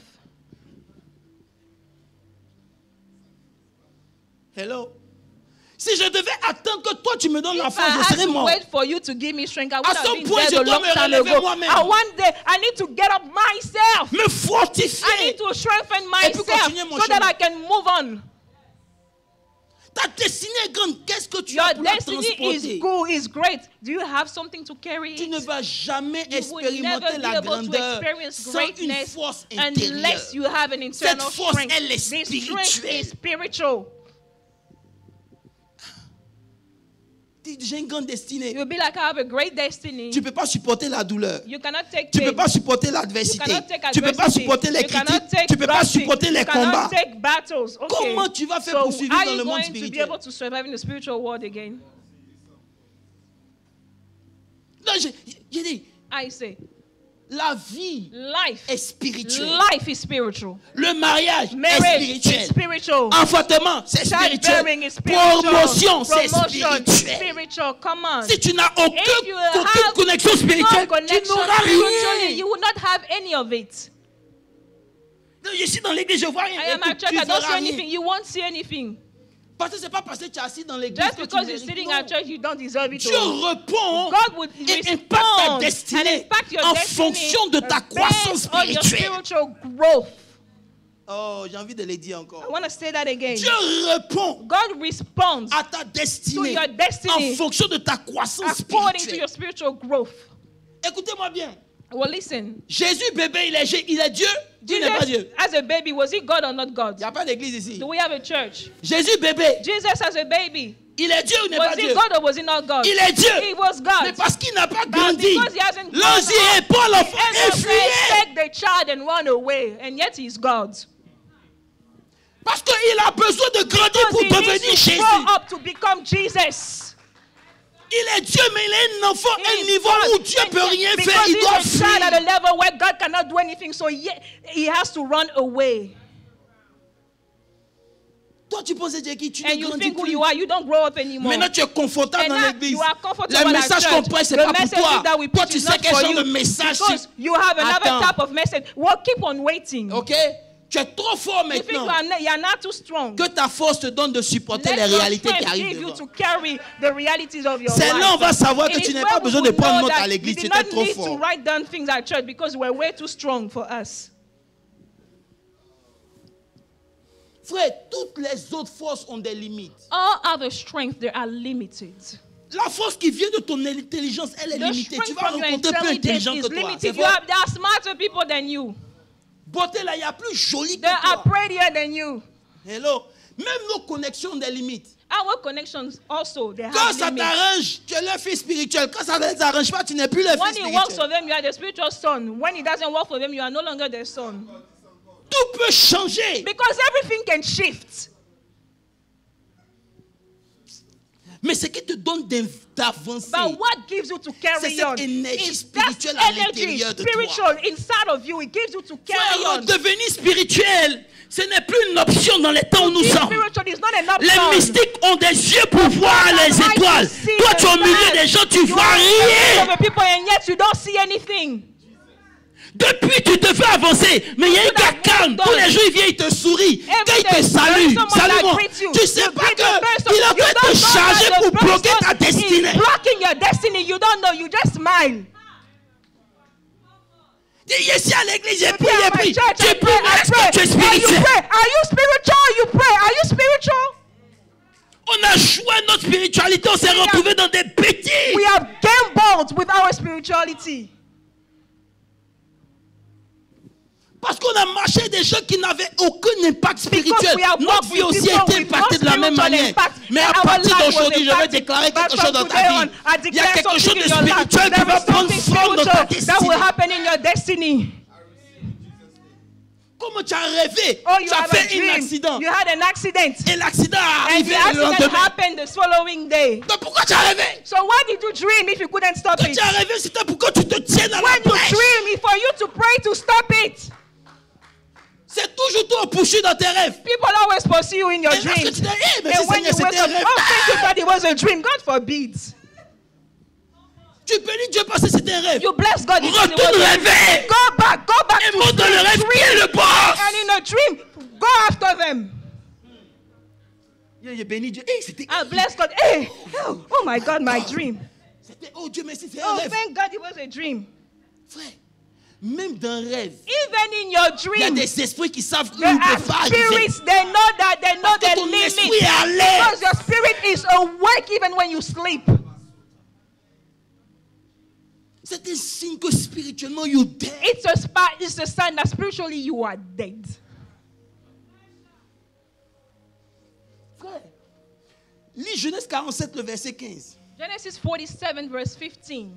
Hello. Si je devais attendre que toi tu me donnes la If force, I je had serais to mort. wait for you to give me strength, I would have some been point, dead je a dois long me time relever ago. moi-même. And one day, I need to get up myself. Me fortifier. I need to strengthen puis myself continuer mon so that chemin. I can move on. Ta destinée est grande. Qu'est-ce que tu Your as pour la destiny transporter? is good, is great. Do you have something to carry Tu ne it? vas jamais You will never expérimenter be la able to grandeur experience sans une greatness force intérieure. unless you have an internal Cette force, strength. elle est This strength spirituelle. is spiritual. J'ai une grande destinée. You'll be like, I have a great destiny. Tu ne peux pas supporter la douleur. You cannot take Tu ne peux pain. pas supporter l'adversité. You cannot take Tu ne peux pas adversity. supporter les You cannot critiques. take Tu ne peux pas gossip. supporter les You cannot combats. take battles. Okay. Comment tu vas faire So pour survivre are dans you le monde going to be spirituel? able to survive in the spiritual world again? Non, j'ai dit, I say, la vie life est spirituelle. Life is spiritual. Le mariage Marriage est is spirituel. spiritual. Enfantement, c'est spirituel. Childbearing is spiritual. Promotion, c'est Promotion is spirituel. spiritual. Come on. Si tu n'as If you aucune have connexion spirituelle, no tu connection n'auras spiritually, rien. you will not have any of it. Non, je suis dans l'église, je vois rien. I am at Écoute, church, tu I don't verras see rien. anything. You won't see anything. Parce que c'est pas parce que tu es assis dans l'église Just que tu because you're mérites. sitting Non. at church, you don't deserve it. Dieu all. répond God would et impacte ta respond destinée and impact your en destiny fonction de ta croissance based on your spirituelle. spiritual growth. Oh, j'ai envie de le dire I encore. want to say that again. Dieu répond God responds à ta to destinée your destiny en fonction de ta croissance according to spirituelle. your spiritual growth. Écoutez-moi bien. Well, listen. Jésus, bébé, il est Dieu. Dieu n'est pas Dieu. Jesus, as a baby, was he God or not God? Il n'y a pas d'église ici. Do we have a church? Jésus, bébé, Jesus, as a baby, il est Dieu ou n'est was pas he Dieu? God or was he not God? Il est Dieu. He was God. Mais parce qu'il n'a pas But grandi, because he hasn't grown l'ange up, et Paul l'enfant the est angel fuyé. take the child and run away, and yet he's God. Parce qu'il a besoin de grandir pour Because he devenir needs to Jésus. grow up to become Jesus. Il est Dieu, mais il est un enfant à He un is niveau God. où Dieu ne peut And rien because faire. Il doit he's a child at a fuir. level where God cannot do anything, so he has to run away. Toi, tu penses Dieu qui tu And ne you grandis think who plus. you are, you don't grow up anymore. Maintenant, tu es confortable And dans now l'église. you are comfortable Le at message church. qu'on prêche, c'est The pas pour messages toi. that we Toi, preach tu is sais not quel for genre you, de message. because you have another Attends. type of message. Well, keep on waiting. Ok? Tu es trop fort You think maintenant. you are not too strong. Que ta force te donne de supporter Let les your réalités qui strength arrivent give you devant. to carry the realities of your C'est life. là on va savoir que It tu is n'as where pas we besoin de will prendre know note à that l'église. we Tu did étais not trop need to fort. write down things at church because we're way too strong for us. Frère, toutes les autres forces ont des limites. All other strengths, they are limited. La force qui vient de ton intelligence, elle est The limitée. Tu strength vas from your rencontrer plus intelligence intelligent is que toi. C'est limited. vrai. There are smarter people than you. Beauté là, il y a plus joli que They are toi. prettier than you. Hello. Même nos connexions ont des limites. Our connections also, they Quand have ça limits. t'arrange, tu es le fils spirituel. Quand ça ne t'arrange pas, tu n'es plus le When fils it works spirituel. for them, you are the spiritual son. When it doesn't work for them, you are no longer their son. Tout peut changer. Because everything can shift. Mais ce qui te donne d'avancer, But what gives you to c'est carry cette on énergie is that spirituelle à energy, l'intérieur de spiritual, toi. inside of you. It gives you to carry Frère, on. devenir spirituel, ce n'est plus une option dans les temps où nous Being sommes. spiritual is not an Les option. mystiques ont des yeux pour voir les Eyes étoiles. to see Toi, the tu es au milieu stars. des gens, tu You vois are in the midst rien. of the people and yet you don't see anything. Depuis, tu devais avancer. Mais il y a un gars calme. Tous les jours, il vient, il te sourit. Quand il te salue, salut-moi. Tu sais pas qu'il est en train de te charger pour bloquer ta destinée. He's blocking your destiny. You don't know. You just smile. Il est ici à l'église, j'ai You prié, pray j'ai at my prié. church, J'ai I prié, pray, mais I est-ce pray. que tu es And you spirituel? pray. Are you spiritual? You pray. Are you spiritual? On a joué notre spiritualité, on s'est retrouvé dans des bêtises. We have gambled with our spirituality. Parce qu'on a marché des gens qui n'avaient aucun impact spirituel. we have Notre walked vie with aussi people a été with no impactée de la même spiritual manière. impact. Mais à partir d'aujourd'hui, je vais déclarer quelque chose dans ta vie. Il y a quelque chose de spirituel qui va prendre forme dans ta destinée. Comment tu as rêvé? Tu as fait un accident. You had an accident. Et l'accident est arrivé le lendemain. Happened the following day. Donc pourquoi tu as rêvé? So why did you dream if you couldn't stop it? Quand tu as rêvé, c'était pourquoi tu te tiens dans la brèche. When you dream, it's for you to pray to stop it. C'est toujours toi poursuivre dans tes rêves. People always pursue you in your dreams. Tu dis, hey, mais and when you wake up, thank you God it was a dream. God forbid. Tu bénis Dieu parce que c'était un rêve. You bless God. Retourne rêver. Go back et montre dans le rêve qui est le boss. And in a dream, go after them. Il bénit Dieu. Hey, c'était. I bless God. Hey, oh my God, my dream. C'était oh Dieu merci, c'est un rêve. Oh thank God it was a dream. Frère, même dans un rêve. Even in your dream. Il y a des esprits qui savent où there are spirits. They know that they know their limits. Because your spirit is awake even when you sleep. C'est un signe que spirituellement you dead. It's a sign that spiritually you are dead. Frère, lis Genèse 47 le verset 15. Genesis 47 verse 15.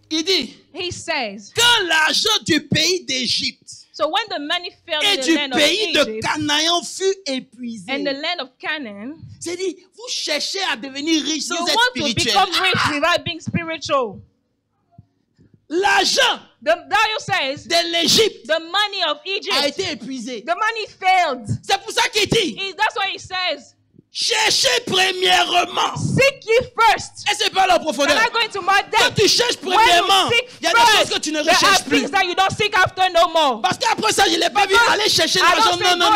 Il dit, he says, quand l'argent du pays d'Égypte so when the money fell et in the du land pays of de Egypt, Canaan fut épuisé. and the land of Canaan, c'est dit, vous cherchez à devenir riche sans you être want spirituel. to become rich without being spiritual. L'argent the Bible says de l'Égypte the money of Egypt a été épuisé. The money failed. C'est pour ça qu'il dit, that's why he says, cherchez premièrement. Seek ye first. Et c'est pas la profondeur. Quand tu cherches premièrement, il y a des choses que tu ne recherches plus. That you don't seek after no more. Parce qu'après ça, je ne l'ai pas vu aller chercher l'argent. Non.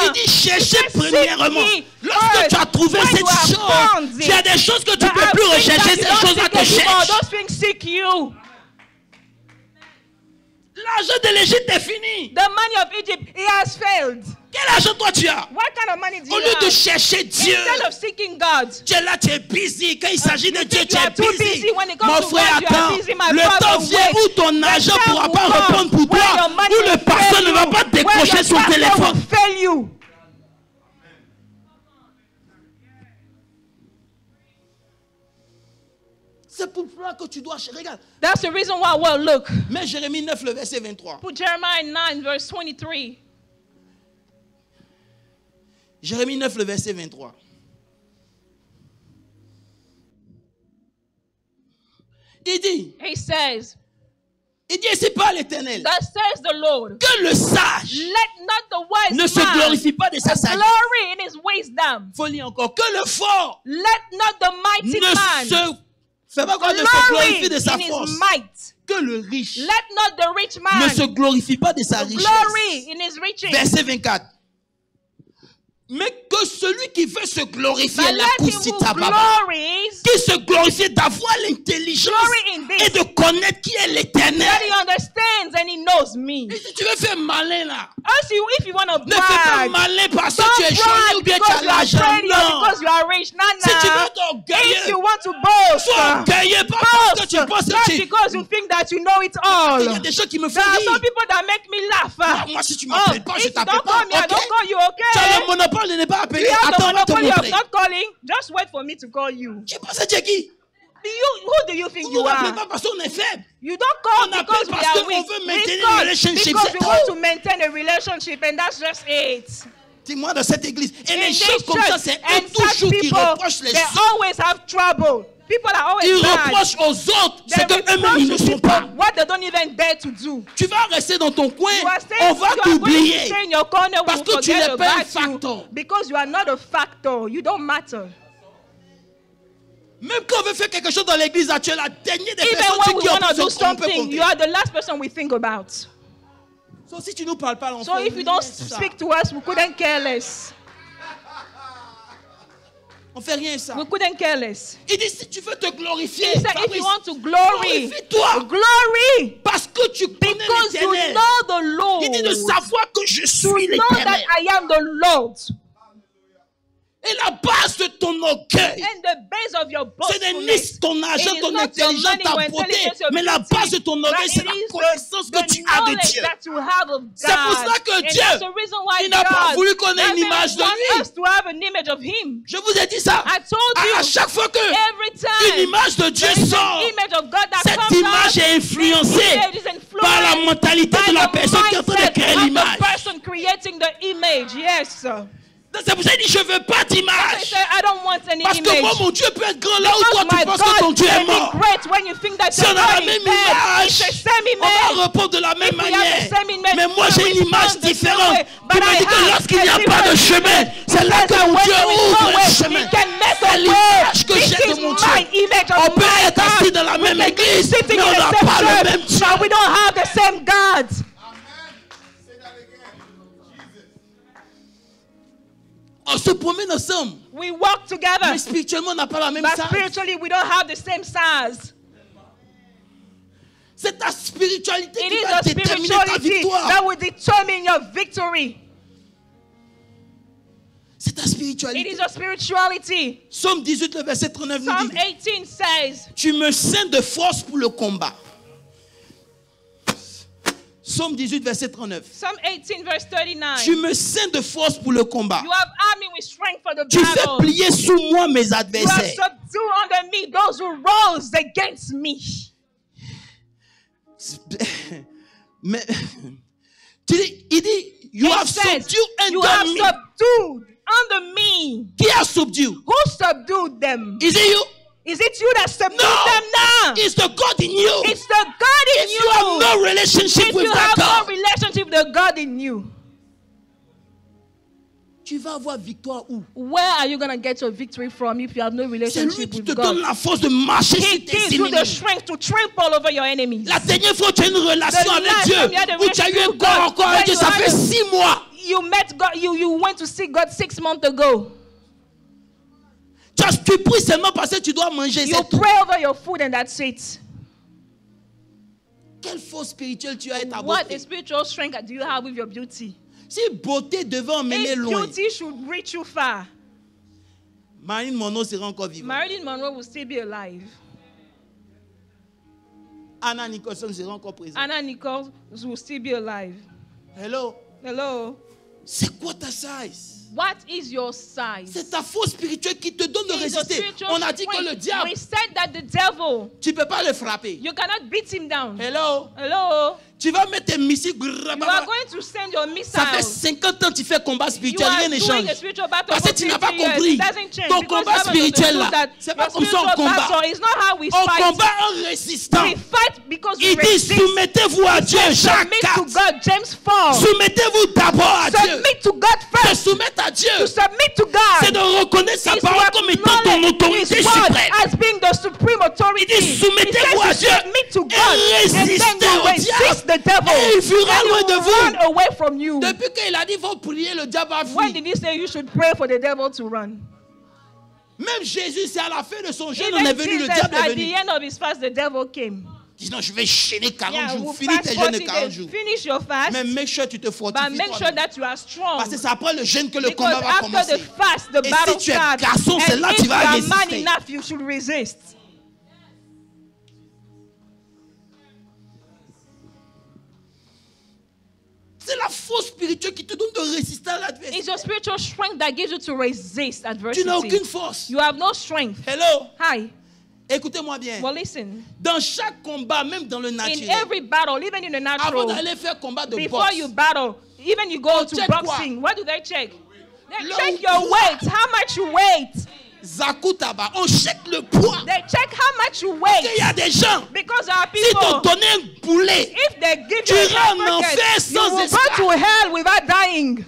Il dit chercher premièrement. Lorsque tu as trouvé cette chose, il y a des choses que tu ne peux plus rechercher, ces choses-là te cherchent. Those things seek you. L'argent de l'Égypte est fini. The money of Egypt, it has failed. Quel argent toi tu as? What kind of money do you have? Au lieu de chercher Dieu, instead of seeking God, tu es là, tu es busy. Quand il s'agit de Dieu, tu es busy. Mon frère, attends. Le temps vient où ton argent ne pourra pas répondre pour toi, où le pasteur ne va pas décrocher son téléphone. C'est pour cela que tu dois... Regarde. That's the reason why, well, look. Mais Jérémie 9, le verset 23. Put Jeremiah 9, verse 23. Jérémie 9, le verset 23. Il dit... He says... Il dit, c'est pas l'Éternel. That says the Lord. Que le sage let not the wise ne se glorifie pas de sa sagesse. Glory in his wisdom. Faut lire encore. Que le fort let not the mighty man fais pas quoi de se glorifier de sa force. Might. Que le riche let not the rich man ne se glorifie pas de sa richesse. Glory in his riches. Verset 24. Mais que celui qui veut se glorifier la qui se glorifie d'avoir l'intelligence et de connaître qui est l'Éternel. Si tu veux faire malin là, ne fais pas malin parce que tu es joli ou bien tu as l'argent. Non. Si tu veux t'orgueillir, sois orgueilleux pas parce que tu penses que il y a des gens qui me font rire. Moi si tu m'appelles pas, je t'appelle pas. Tu as le monopole de ne pas appeler. Attends, on va te montrer. Not calling. Just wait for me to call you. Tu penses que tu es qui? Who do you think you are? On n'appelle pas parce qu'on est faible. You don't call on because we are weak. On veut maintenir une relationship. Because we want to maintain a relationship and that's just it. Dis-moi dans cette église. Et les choses comme ça, c'est eux toujours qui reprochent les autres. They always have trouble. People are always ils reprochent aux autres ce qu'eux-mêmes ils ne sont pas. What they don't even dare to do. Tu vas rester dans ton coin, on va t'oublier. Parce que tu n'es pas un facteur. Because you are not a factor. You don't matter. Même quand on veut faire quelque chose dans l'église, tu es la dernière des personnes qui ont besoin. You are the last person we think about. So si tu nous parles pas, so if you don't speak to us, we couldn't care less. On fait rien ça. We couldn't care less. Il dit si tu veux te glorifier, he said, if you want to glory, glorifie-toi. Glory. Parce que tu connais because l'Éternel. You know the Lord. Il dit de savoir que je suis l'Éternel. To know that I am the Lord. Et la base de ton orgueil, ce n'est ni ton argent, ton intelligence, ta beauté, mais la base de ton orgueil, c'est la connaissance que tu as de Dieu. C'est pour cela que Dieu, il n'a pas voulu qu'on ait une image de lui. Je vous ai dit ça. À chaque fois que une image de Dieu sort, cette image est influencée par la mentalité de la personne qui est en train de créer l'image. C'est pour ça qu'il dit, je ne veux pas d'image. Parce que moi, mon Dieu peut être grand là où toi tu penses que ton Dieu est mort. Si on a la même image, on va répondre de la même manière. Mais moi, j'ai une image différente. Qui m'a dit que lorsqu'il n'y a pas de chemin, c'est là que mon Dieu ouvre un chemin. C'est l'image que j'ai de mon Dieu. On peut être assis dans la même église, mais on n'a pas le même Dieu. On se promène ensemble. We walk together. Mais spirituellement, on n'a pas la même But size. Spiritually, we don't have the same size. C'est ta spiritualité It qui is va a déterminer ta spirituality victoire. that will determine your victory. C'est ta spiritualité. It is a spirituality. Psaume 18, le verset 39 nous Psalm dit, 18 says, tu me ceins de force pour le combat. Psaume 18, verset 39. Psalm 18, verse 39. Tu me ceins de force pour le combat. You have armed me with strength for the Tu fais battle. plier sous moi mes You have adversaires. subdued under me those who rose against me. Mais, il dit, you have subdued You under have me. subdued under me. Qui a subdued? Who subdued them? Is it you? Is it you that subdued No. them now? It's the God in you. It's the God in If you have no relationship If with you that have no God, relationship with the God in you, tu vas avoir victoire où? where are you going to get your victory from if you have no C'est lui relationship qui with te God? donne la force de marcher He sur tes gives you the ennemis. strength to trample over your enemies. La dernière fois que tu as une relation The avec last Dieu, time you had a où tu as eu un relationship with corps God, encore avec when Dieu, you ça had fait a- 6 mois. You met God, you went to see God 6 months ago. Tu pries seulement parce que tu dois manger. You C'est tout. pray over your food and that's it. Quelle force spirituelle tu as avec ta What beauté? a spiritual strength do you have with your beauty? Si beauté devait emmener If loin, beauty should reach you far, Marilyn Monroe serait encore vivante. Marilyn Monroe will still be alive. Anna Nicholson serait encore présente. Anna Nichols will still be alive. Hello? Hello? C'est quoi ta size? What is your size? C'est ta force spirituelle qui te donne de It is a résister. spiritual On a dit que strength. le diable, We said that the devil, tu ne peux pas le frapper. you cannot beat him down. Hello? Hello? Tu vas mettre tes missiles. You are going to send your Ça fait missiles. 50 ans que tu fais combat You spirituel, are rien ne doing change. a spiritual battle Parce que for tu n'as 50 pas years. compris. It doesn't change. Ton Because combat you haven't spirituel là, understood that c'est pas your comme ça on spiritual combat. battle is not how we On fight. combat en résistant. We fight because we Il dit resist. soumettez-vous à Dieu. Jacques Submit to 4. God, James 4. Soumettez-vous d'abord à Dieu. Submit to God Se first. soumettre à Dieu, To submit to c'est God. de reconnaître sa Is parole to comme étant ton acknowledge autorité His word suprême. as being the supreme authority. Il dit soumettez-vous à He says Dieu you submit to God, et and then résistez you au resist diable. the devil, Et il fuira and loin he de will vous. run away from you. Depuis qu'il a dit faut prier, le diable a When fui. did he say you should pray for the devil to run? Même Jésus, c'est à la fin de son jeûne, on Even est venu, le Jesus, diable est at venu. the end of his fast, the devil came. Il dit non, je vais chaîner 40 Yeah, jours. we'll Finis fast tes jeûnes de 40 40 days. jours. Finish your fast, Mais make sure tu te but fortifies make sure toi-même. that you are strong. Parce que c'est après le jeûne que le Because combat va after commencer. the fast, the Et battle si tu es starts. garçon, c'est And là que if tu you vas are man résister. enough, you should resist. C'est la force spirituelle qui te donne de résister à It's l'adversité. your spiritual strength that gives you to resist Tu n'as aucune adversity. force. You have no strength. Hello? Hi. Écoutez-moi bien. Well, listen. Dans chaque combat, même dans le In naturel, every battle, even in the avant natural, d'aller faire combat de before boxe, you battle, even you go On to check boxing, what do they check? They Le check your poids. weight, how much you weigh. Zakou Taba, on check le poids. They check how much you Il weigh. y a des gens, Because there are si t'ont people, donné un boulet, if they give tu you iras a en enfer certificate, sans you will espoir. go to hell without dying.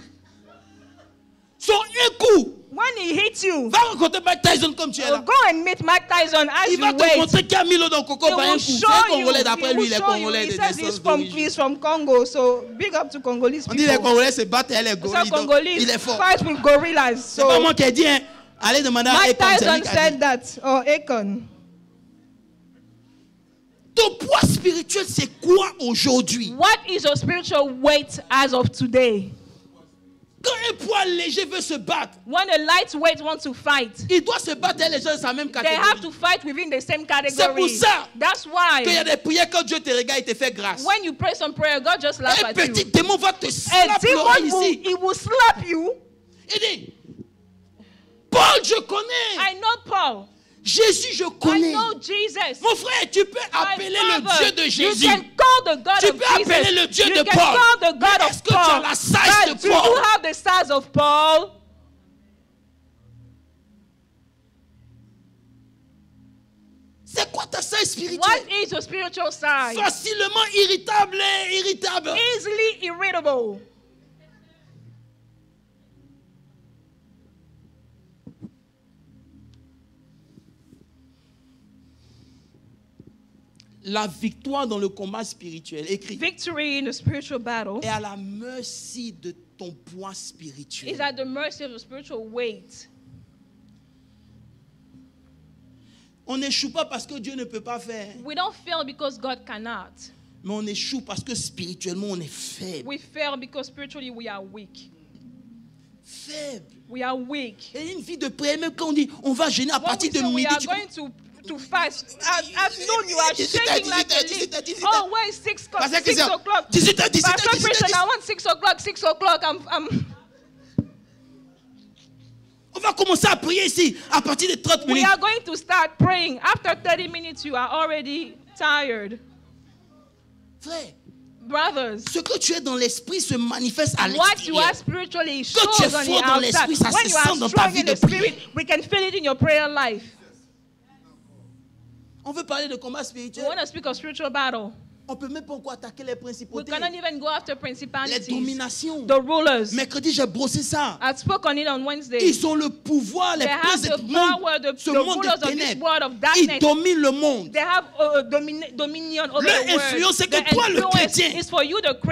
son un coup, When he hits you, va rencontrer Mike Tyson comme tu es là. go and meet Mike Tyson as Il you va te wait. montrer qu'il y a mis l'eau dans le coco He par un will coup. show C'est un you. Congolais, d'après He lui, will il est show you. Congolais He de says naissance he's d'origine. from Congo, so big up to Congolese On dit les people. Congolais se battent et elle est So gorille. donc Congolese il est fort. fight with gorillas. C'est pas So moi qui ai dit, hein. Allez demander à Mike Akon, c'est lui Tyson qui a said dit. that, or Akon. Ton poids spirituel, c'est quoi aujourd'hui? What is your spiritual weight as of today? Quand un poids gars léger veut se battre, when a lightweight wants to fight, il doit se battre avec les gens de sa même catégorie. They have to fight within the same category. C'est pour ça That's why qu'il y a des prières quand Dieu te regarde, il te fait grâce. When you pray some prayer, God just laughs at you. Un petit démon va te slapper ici. He will slap you. Il dit, Paul, je connais. I know Paul. Jésus, je connais. I know Jesus. Mon frère, tu peux appeler le Dieu de Jésus. You can call the God tu of peux Jesus. appeler le Dieu de Paul. Paul. The God est-ce que tu as la size de Paul? Do you have the size of Paul? C'est quoi ta size spirituelle? What is your spiritual size? Facilement irritable et irritable. Easily irritable. La victoire dans le combat spirituel, écrit, Victory in the spiritual battle est à la merci de ton poids spirituel. Is at the mercy of the spiritual weight. On n'échoue pas parce que Dieu ne peut pas faire. We don't fail because God cannot. Mais on échoue parce que spirituellement on est faible. We fail because spiritually we are weak. Faible. We are weak. Et une vie de prière, même quand on dit on va jeûner à partir de midi. To fast. At noon you are shaking like a leaf. Oh, where is 6 o'clock? 6 o'clock. Pastor Christian, I want 6 o'clock. 6 o'clock. On va commencer à prier ici à partir de 30 minutes. We are going to start praying. After 30 minutes, you are already tired. Frère, brothers, ce que tu es dans l'esprit se manifeste à l'extérieur. What you are spiritually shows quand tu es fort dans l'esprit, ça se sent dans ta vie de prière. We can feel it in your prayer life. On veut parler de combat spirituel. We want to speak of spiritual battle. On peut même pas encore attaquer les principautés. We cannot even go after principalities. Les dominations. The rulers. Mercredi, j'ai brossé ça. I spoke on it on Wednesday. Ils ont le pouvoir, les princes de ce monde de ténèbres. Ils dominent le monde. They have dominion over the world. L'influence, c'est que toi, le chrétien,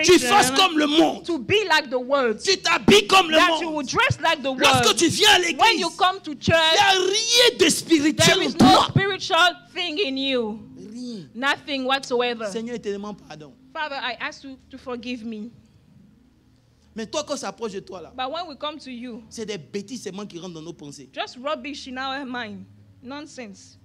tu fasses comme le monde. To be like the world. Tu t'habilles comme le monde. You will dress like the world. Lorsque tu viens à l'église, when you come to church, il n'y a rien de spirituel en toi. There is no spiritual thing in you. Nothing whatsoever. Seigneur, te demande pardon. Father, I ask you to forgive me. Mais toi, quand ça approche de toi là, but when we come to you, c'est des bêtises seulement qui rentrent dans nos pensées. Just rubbish in our mind, nonsense.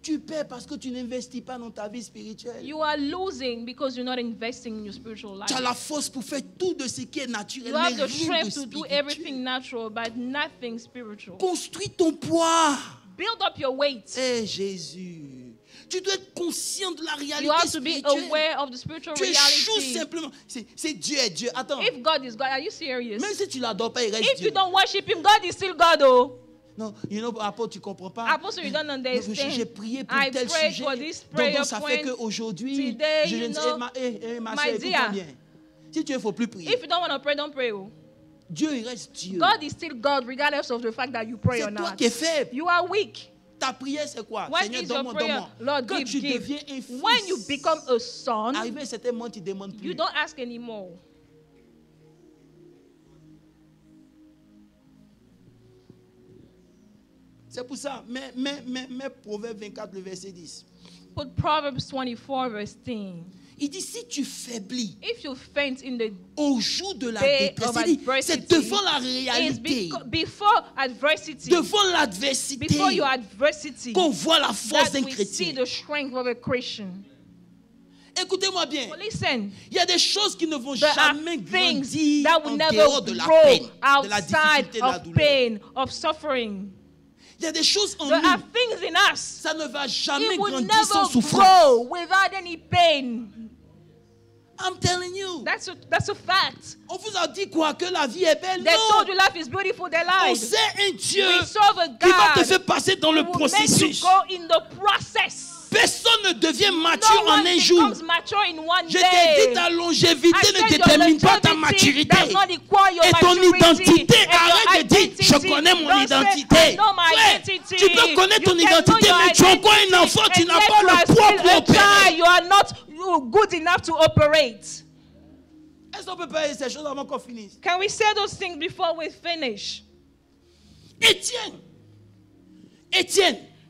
Tu perds parce que tu n'investis pas dans ta vie spirituelle. You are losing because you're not investing in your spiritual life. Tu as la force pour faire tout de ce qui est naturel. You have the strength to do everything natural, but nothing spiritual. Construis ton poids. Build up your weight. Eh Jésus, tu dois être conscient de la réalité you have spirituelle. To be aware of the spiritual tu échoues reality. Simplement. C'est Dieu est Dieu. Attends. If God is God, are you serious? Même si tu l'adores pas, il reste If Dieu. you don't worship Him, God is still God, oh. Non, apôtre, tu comprends pas. Apostle, you don't understand. J'ai prié pour I tel sujet. Donc ça fait qu'aujourd'hui, je ne sais ma soeur, écoute bien. Si tu ne faut plus prier. If you don't want to pray, don't pray. Oh. Dieu, il reste Dieu. God is still God, regardless of the fact that you pray or not. C'est toi qui es faible. You are weak. Ta prière, c'est quoi? What Seigneur, is your prayer? Lord, quand tu give. deviens un fils, when you become a son, arrivé à un certain moment, tu demandes plus. You don't ask anymore. C'est pour ça, mais Proverbe 24, le verset 10. Put Proverbs 24, verse 10. Il dit, si tu faiblis if you faint in the au jour de la détresse, c'est devant la réalité, before adversity, devant l'adversité, before your adversity, qu'on voit la force d'un chrétien. See the strength of a Christian. Écoutez-moi bien. Listen, il y a des choses qui ne vont jamais grandir en never dehors de la peine, outside de la difficulté, de la douleur. Pain, of suffering. Il y a des choses en There nous, are things in us. Ça ne va jamais grandir sans souffrance. Grow without any pain. I'm telling you. That's a fact. On vous a dit quoi? Que la vie est belle? They told you life is beautiful. They lied. On sait un Dieu qui va te faire passer dans le processus. Go in the process. Personne ne devient mature en un jour. Je t'ai dit, ta longévité ne détermine pas ta maturité. Et ton identité, arrête de dire, je connais mon identité. Ouais, tu peux connaître ton identité, mais tu es encore un enfant, tu n'as pas le poids pour opérer. You are not good enough to operate. Est-ce qu'on peut parler de ces choses avant qu'on finisse? Can we say those things before we finish? Étienne.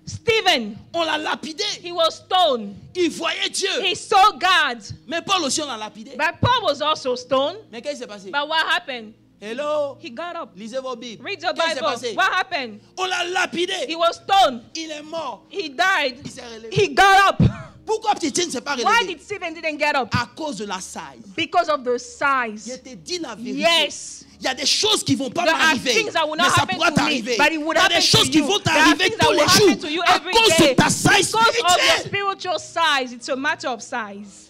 Stephen, on l'a lapidé. He was stoned. Il voyait Dieu. He saw God. Mais Paul aussi on l'a lapidé. But Paul was also stoned. Mais qu'est-ce qui s'est passé? But what happened? Hello. He got up. Lisez vos Bibles. Read your Bible. What happened? On l'a lapidé. He was stoned. Il est mort. He died. Il s'est relevé. He got up. Pourquoi Petit ne s'est pas relevé? Why did Stephen didn't get up? À cause de la size. Because of the size. Je te dis la vérité. Yes. Il y a des choses qui ne vont pas There are m'arriver, things that will mais not ça happen pourra to t'arriver. me, but it would Il y a des happen choses to qui you. vont There are t'arriver things that tous will les happen jours to you à every cause day. de ta size Because of your spirituelle. spiritual size, it's a matter of size.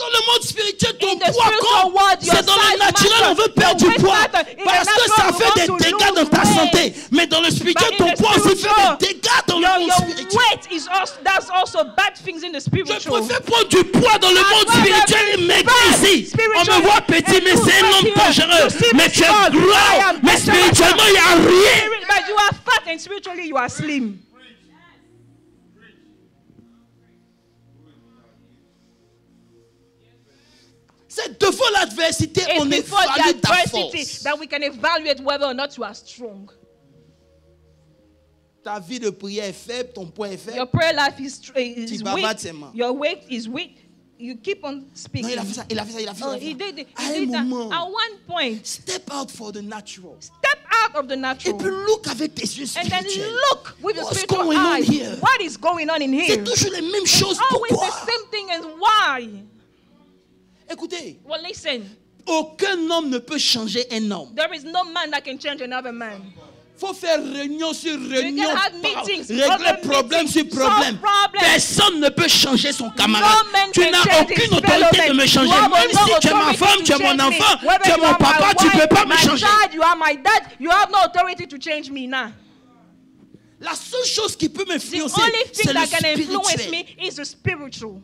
Dans le monde spirituel, ton In the poids spiritual compte. world, your C'est dans le size naturel, on veut matters. perdre Your du poids. weight matters. In the Parce que natural, ça we fait want des to dégâts lose dans ta weight. santé. Mais dans le spirituel, But in ton the poids aussi spiritual, fait des dégâts dans le monde Your spirituel. weight is also, that's also bad things in the Je spiritual. préfère prendre du poids dans le monde spirituel et maigrir ici. On me voit petit, mais c'est un homme dangereux. Mais tu es gras. Mais spirituellement, il n'y a rien. But you are fat and spiritually you are slim. C'est devant l'adversité It's on before the évalue ta adversity force. that we can evaluate whether or not you are strong. Ta vie de prière est faible, ton poids est faible. Your prayer life is Tu bavardes weak. seulement. Your weight is weak. You keep on speaking. Non, il a fait ça, il a fait ça, il a fait ça. He did it. À He un did that. moment, At one point, step out for the natural. step out of the Et natural. puis look avec tes yeux And then spirituels. look with the What's spiritual going on eyes. here? What is going on in here? C'est toujours les mêmes choses. It's always Pourquoi? the same thing, and why? Écoutez, Well, listen. aucun homme ne peut changer un homme. There is no man that can change another man. Faut faire réunion sur réunion, can have par- meetings, régler other problème meetings, sur problème. solve problems. Personne ne peut changer son camarade. No man Tu can n'as change aucune his autorité fellow de me man. changer. You have Même no si tu es ma authority femme, to tu es mon change me. enfant, Whether tu es you mon are papa, my tu ne peux wife, pas me my changer. child, you are my dad. You have no authority to change me now. La seule chose qui peut The m'influencer, only c'est thing le that can influence spirituel. me is the spiritual.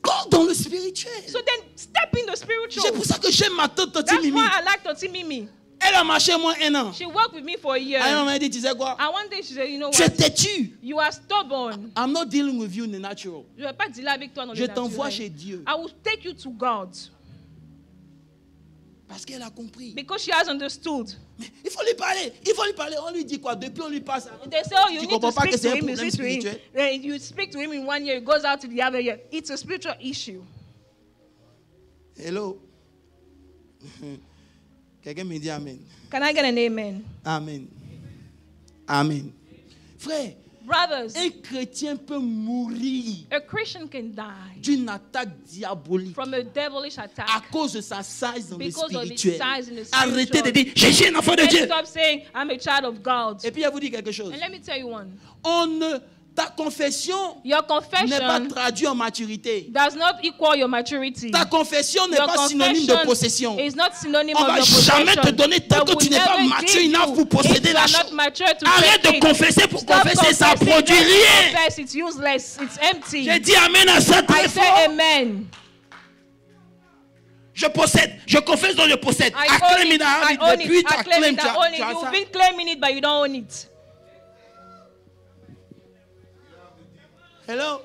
Go dans le spirituel. So then step in the spiritual. C'est pour ça que j'aime ma tante Toti That's Mimi. why I like Toti Mimi. Elle a marché moins un an. She worked with me for a year. Elle m'a dit, tu sais quoi? And one day she said, you know Tu es what? têtu. You are stubborn. I'm not dealing with you in the natural. Je vais pas dealer avec toi dans Je le t'envoie naturel. chez Dieu. I will take you to God. Parce qu'elle a compris. Because she has understood. Mais il faut lui parler. Il faut lui parler. On lui dit quoi? Depuis on lui passe. They say, oh, you Tu need to comprends pas que speak c'est to un him, you problème speak to him. spirituel? Then you speak to him in 1 year, it goes out to the other year. It's a spiritual issue. Hello. Quelqu'un me dit Amen. Can I get an amen? Amen. Amen. Frère, Brothers, un chrétien peut mourir a Christian can die d'une attaque diabolique from a devilish attack à cause de sa size dans le because of his spirituel. size in the Arrêtez de spiritual. dire, je suis un enfant de Let's Dieu. stop saying, I'm a child of God. Et puis, je vous dis quelque chose. And let me tell you one. Ta confession Your n'est pas confession traduite en maturité. does not equal your maturity. Ta confession n'est Your pas synonyme de confession possession. is not synonym On of va your jamais te possession. donner tant que That tu n'es will pas never mature give enough you pour posséder if you la are chose. not mature to Arrête take de it. confesser pour Stop confesser, ça confessing. produit Don't rien. confess, it's useless. It's empty. J'ai dit Amen à ça I très say fort. amen. Je possède, je confesse donc je possède. I Acclaim it, I own it. depuis tu I claim acclaimes, it. tu I own as it. ça. You've been claiming it, but you don't own it. Hello?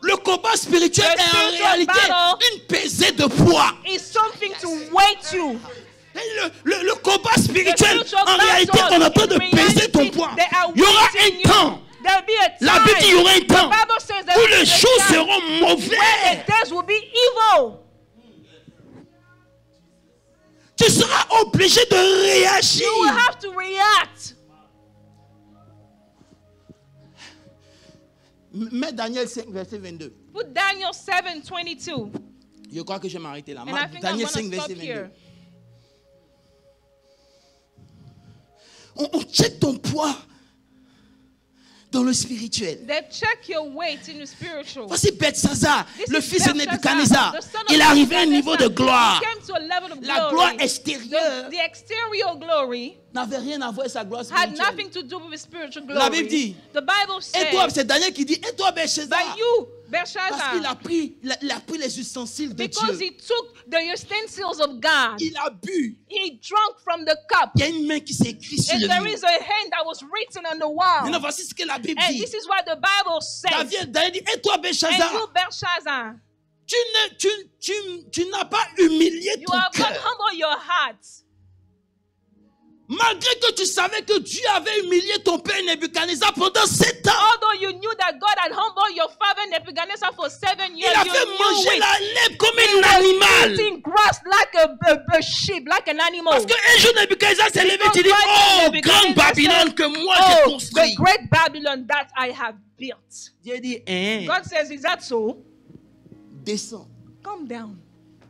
Le combat spirituel The est en spiritual réalité battle une pesée de poids. It's something to weight you. Le combat spirituel, The spiritual en réalité, battle, on est en train de in peser ton reality, poids. they are Il y aura weighting un you. temps. There'll be a time. La Bible dit il y aura un temps The Bible says there où will be les a choses time seront when mauvaises. the days will be evil. Tu seras obligé de réagir. You will have to react. Mets Daniel 5, verset 22. Put Daniel 7:22. Je crois que je vais m'arrêter là. And I think I'm Daniel going 5, to stop verset 22. here. On check ton poids dans le spirituel. They check your weight in the spiritual. Voici Belshazzar, This le is fils de Belshazzar, Nebuchadnezzar. the son of Il est arrivé à un Nebuchadnezzar. niveau de gloire. He came to a level of La glory. gloire extérieure The exterior glory n'avait rien à voir avec sa gloire had spirituelle. nothing to do with his spiritual glory. La Bible dit, The Bible Et toi, says, c'est Daniel qui dit, et toi Belshazzar, but you, parce qu'il Belshazzar, a pris les ustensiles de because Dieu. he took the utensils of God, Il a bu. he drank from the cup, Il y a une main qui s'est écrite sur and le there mur. is a hand that was written on the wall. Maintenant, voici ce que la Bible And dit. this is what the Bible says. Daniel dit, et toi And Belshazzar, you, Belshazzar, tu n'as pas humilié you ton have not cœur. humbled your heart. Malgré que tu savais que Dieu avait humilié ton père Nebuchadnezzar pendant 7 ans. Although you knew that God had humbled your father Nebuchadnezzar for 7 years, il a fait manger la lèvre comme un animal. Eating grass like a sheep, like an animal. Parce qu'un jour Nebuchadnezzar s'est levé et dit, oh, grande Babylone que moi j'ai construit. The great Babylon that I have built. Dieu dit, hein. God says, is that so? Descends. Come down.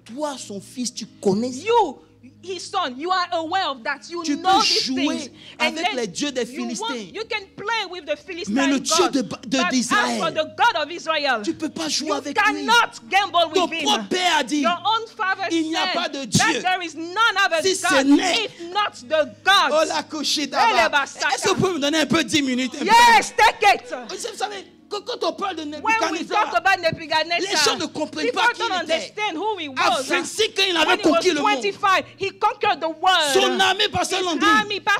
Toi, son fils, tu connais ça. You, his son, you are aware of that. You tu know peux these jouer things. avec les dieux des Philistins. You can play with the Philistine Mais le Dieu God. d'Israël, as for the God of Israel, tu ne peux pas jouer avec lui. You cannot gamble with Ton him. propre père a dit, your own father il n'y a pas de Dieu. That there is none other Si God, if not the God. Oh la couchée d'abord. Est-ce que vous pouvez me donner un peu 10 minutes? Yes, take it. Vous savez, quand on parle de When we talk about Nebuchadnezzar, les gens ne comprennent pas qui il était. Who he À was. 25 ans, il avait conquis le monde. He conquered the world. Son armée, Pasteur Landry,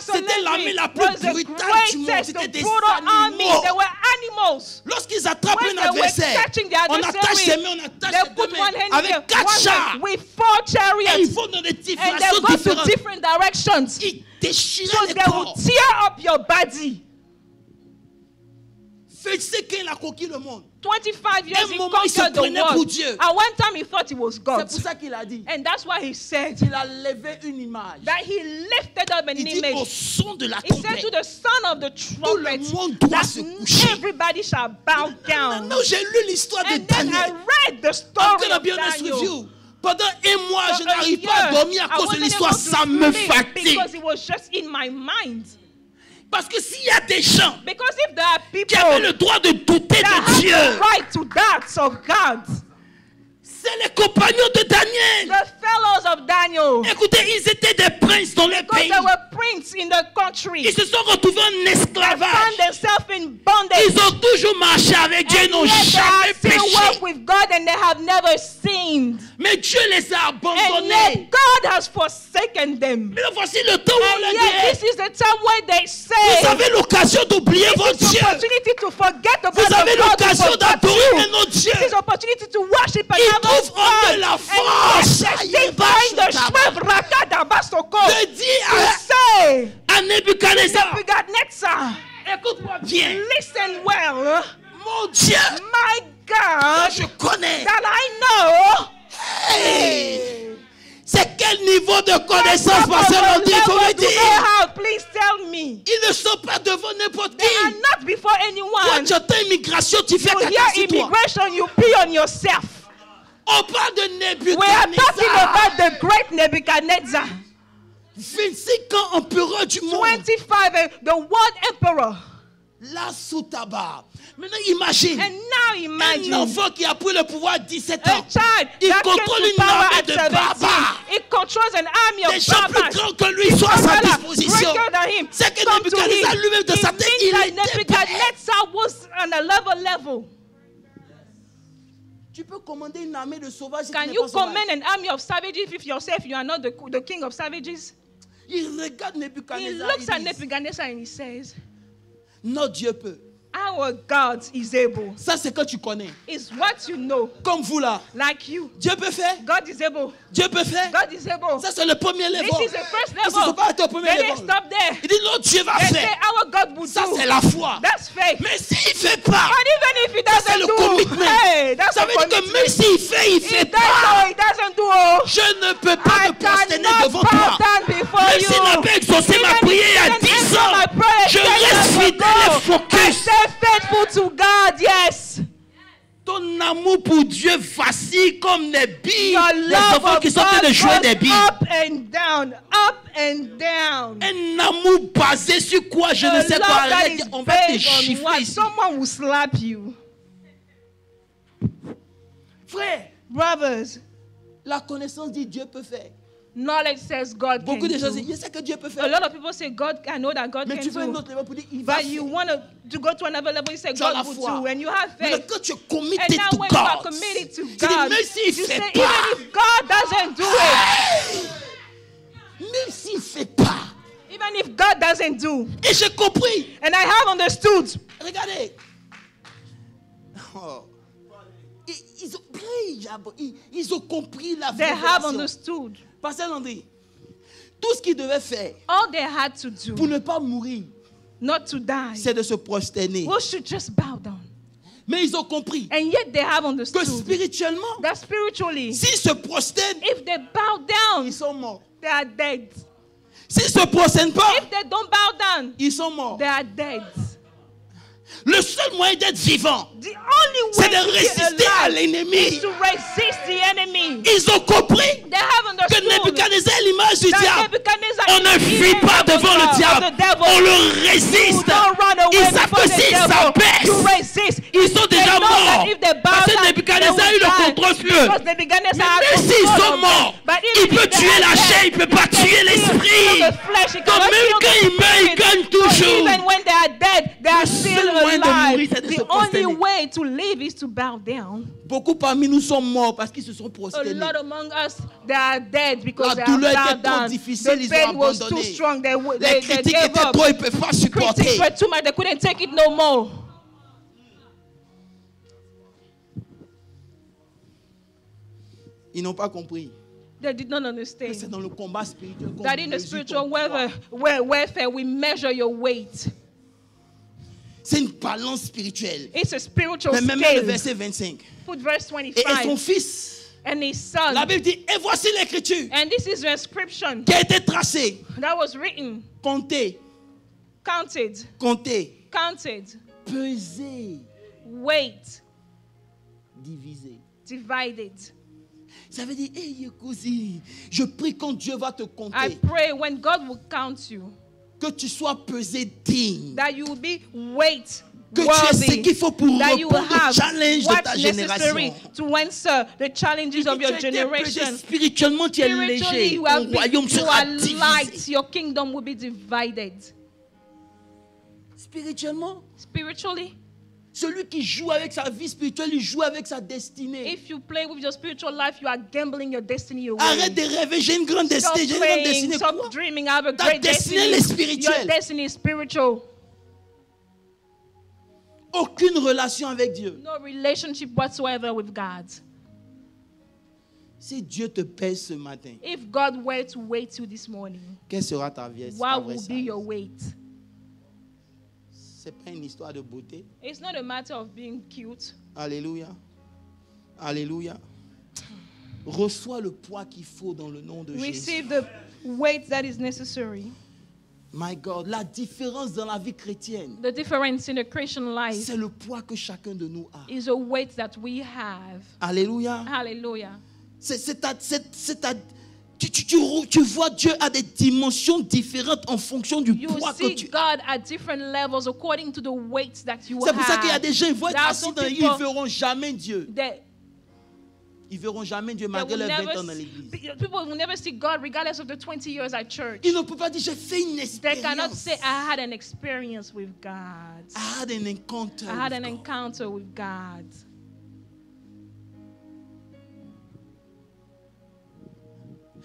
c'était l'armée la plus brutale du monde. C'était des animaux. They were animals. Lorsqu'ils attrapent un adversaire, on attache ses mains, on attache ses deux mains avec 4 chars. With 4 chariots. Et ils vont dans des and they go to different directions. Ils déchirent so les they corps. will tear up your body. C'est qu'il a conquis le monde. 25 years he conquered the world. At one time he thought he was God. C'est pour ça qu'il a dit. And that's why he said. Il a levé une image. That he lifted up an image. Il dit au son de la trompette. He said to the sound of the trumpet. Tout le monde doit se coucher. Everybody shall bow down. Non, j'ai lu l'histoire de Daniel. And then I read the story of Daniel. Pendant un mois, je n'arrive pas à dormir à cause de l'histoire. Ça me fatigue. Because it was just in my mind. Parce que s'il y a des gens qui avaient le droit de douter de Dieu, right to doubt of God, c'est les compagnons de Daniel. The fellows of Daniel. Écoutez, ils étaient des princes dans le pays. They were princes in the country. Ils se sont retrouvés en esclavage. They found themselves in bondage. Ils ont toujours marché avec Dieu, n'ont jamais péché. Walk with God and they have never sinned. Mais Dieu les a abandonnés. And yet God has forsaken them. Mais voici le temps où on l'a dit. This is the time when they say. Vous avez l'occasion d'oublier votre Dieu. Vous avez l'occasion d'adorer un autre Dieu. This is opportunity to worship another God. En eux la force. De dire à Nebuchadnezzar. Écoute-moi bien. Listen well. Mon Dieu. My God. Je connais. That I know. Hey. C'est quel niveau de connaissance, Pasteur Landry, il faut me dire. Please tell me. Ils ne sont pas devant n'importe qui. They are not before anyone. Quand tu entends immigration, tu fais caca sur toi. Immigration, you pee on yourself. On parle de Nebuchadnezzar. We are talking about the great Nebuchadnezzar. 25 ans empereur du monde. 25, the world emperor. La soutaba. Maintenant imagine. And now imagine. Un enfant qui a pris le pouvoir à 17 ans. A child il contrôle une armée de barbares. It controls an army of des gens plus grands que lui sont à sa disposition. C'est que Nebuchadnezzar lui-même de sa tête, il était Nebuchadnezzar was on a level. Tu peux commander une armée de sauvages. Can you command an army of savages if yourself you are not the king of savages? Il regarde Nebuchadnezzar. He looks at Nebuchadnezzar and he says, notre Dieu peut. Our God is able. Ça c'est quand tu connais. It's what you know. Comme vous là. Like you. Dieu peut faire. God is able. Dieu peut faire. God is able. Ça c'est le premier level. This is the first level. Ça c'est pas le premier level. Stop there. Il dit l'autre Dieu va faire. Say, our God will ça do. C'est la foi. That's faith. Mais s'il fait pas. But even if he doesn't le do. commitment. Hey, that's ça veut dire que même s'il fait, il fait pas. He doesn't do. Je ne peux pas me prosterner devant toi. Même you. s'il n'a pas exaucé ma prière il y a 10 ans. Je reste fidèle et focus. Stay faithful to God, yes. Ton amour pour Dieu vacille comme des billes. Les enfants qui sont en train de jouer des billes. Up and down, up and down. Un amour basé sur quoi? Je ne sais pas. Arrête, on va te chiffrer. Someone will slap you. Frère, brothers, la connaissance dit Dieu peut faire. Knowledge says God Beaucoup can de gens do. disent, je sais que Dieu peut faire. A lot of people say God, I know that God mais can tu veux do. un autre level pour dire, il va But you want to go to another level, you say tu as God la will foi. do, and you have Mais faith. quand tu es committed And now to when you are God, committed to tu dis, God, même s'il you fait say, pas, even if God doesn't do it, même s'il fait pas, even if God doesn't do, et j'ai compris, and I have understood. Regardez. Oh. Ils ont compris la They have understood. Pasteur Landry, Tout ce qu'ils devaient faire all they had to do pour ne pas mourir, not to die, c'est de se prosterner. we should just bow down. Mais ils ont compris and yet they have que understood spirituellement, that spiritually, s'ils se prosternent, if they bow down, ils sont morts. they are dead. S'ils ne se prosternent pas, If they don't bow down, ils sont morts. they are dead. Le seul moyen d'être vivant, The only c'est way de to be résister à alive l'ennemi. is to resist the enemy. Ils ont compris They have que understood Nebuchadnezzar est l'image du that diable. Nebuchadnezzar On ne is the fuit image pas of the devant le devil. diable. On le You résiste. don't run away Ils savent before que the s'ils devil. s'abaissent, You resist. ils sont They déjà know that morts. if they bow Parce que down, Nebuchadnezzar they a eu will le die. contrôle sur eux. Because Nebuchadnezzar Mais has même s'ils control sont of them. morts, But even il if peut they tuer are la dead, chair, il ne peut pas he can tuer kill l'esprit. the flesh, he Donc cannot même kill quand the il meurt, il spirit. gagne So toujours. even when they are dead, they are Le still seul moyen de alive. mourir, c'est de se The prosterner. only way to live is to bow down. Beaucoup parmi nous sont morts parce qu'ils se sont A prosternés. lot among us, they are dead because La they are douleur était bowed trop down. difficile, The ils pain ont was too abandonné. strong. Les They critiques gave étaient up. trop, ils ne peuvent pas supporter. Critics were too much. They couldn't take it no more. Ils n'ont pas compris. They did not C'est understand dans le combat spirituel qu'on that in the mesure spiritual ton poids. warfare, we measure your weight. C'est une balance spirituelle. It's a spiritual Mais même le scale. verset 25. Put verse Et son 25. fils, And his son. la Bible dit, et voici l'écriture And this is the inscription qui a été tracée. that was written, Comptez, counted, comptez, counted, pesez, weight, divisez. divided. Ça veut dire, hey, Yekouzi, je prie quand Dieu va te I compter, pray when God will count you, que tu sois pesé digne. that you will be weight Que tu aies ce worthy, qu'il faut pour that you will répondre au have challenge de ta what's necessary génération. to answer the challenges of your Tu as été pesé generation. spirituellement, tu es Spiritually, léger. you, Ton royaume you sera are light. divisé. Your kingdom will be divided. Spirituellement, Spiritually, celui qui joue avec sa vie spirituelle, il joue avec sa destinée. if you play with your spiritual life, you are gambling your destiny away. Arrête de rêver, j'ai une grande Stop destinée. J'ai une grande praying, destinée. stop Quoi? dreaming. I have a Ta great destinée, destiny. elle est spirituelle. Your destiny is spiritual. Aucune relation avec Dieu. No relationship whatsoever with God. Si Dieu te pèse ce matin, If God were to weight you this morning, quelle sera ta vie? what would be your weight? Ce n'est pas une histoire de beauté. It's not a matter of being cute. Alléluia. Alléluia. Reçois le poids qu'il faut dans le nom de Jésus. Receive the weight that is necessary. My God, la différence dans la vie chrétienne, The difference in the Christian life c'est le poids que chacun de nous a. is a weight that we have. Alléluia. Hallelujah. Tu vois Dieu à des dimensions différentes en fonction du You poids que see tu as. God at different levels according to the weights that you C'est pour ça qu'il y a have. des gens, ils vont être There are assis some dans ils people ne verront jamais Dieu. Ils ne verront jamais Dieu They malgré will leurs 20 never ans dans l'église. people will never see God regardless of the 20 years at church. Ils ne peuvent pas dire j'ai fait une They cannot expérience. say, I had an experience with God. I had an encounter. I had with an God. encounter with God.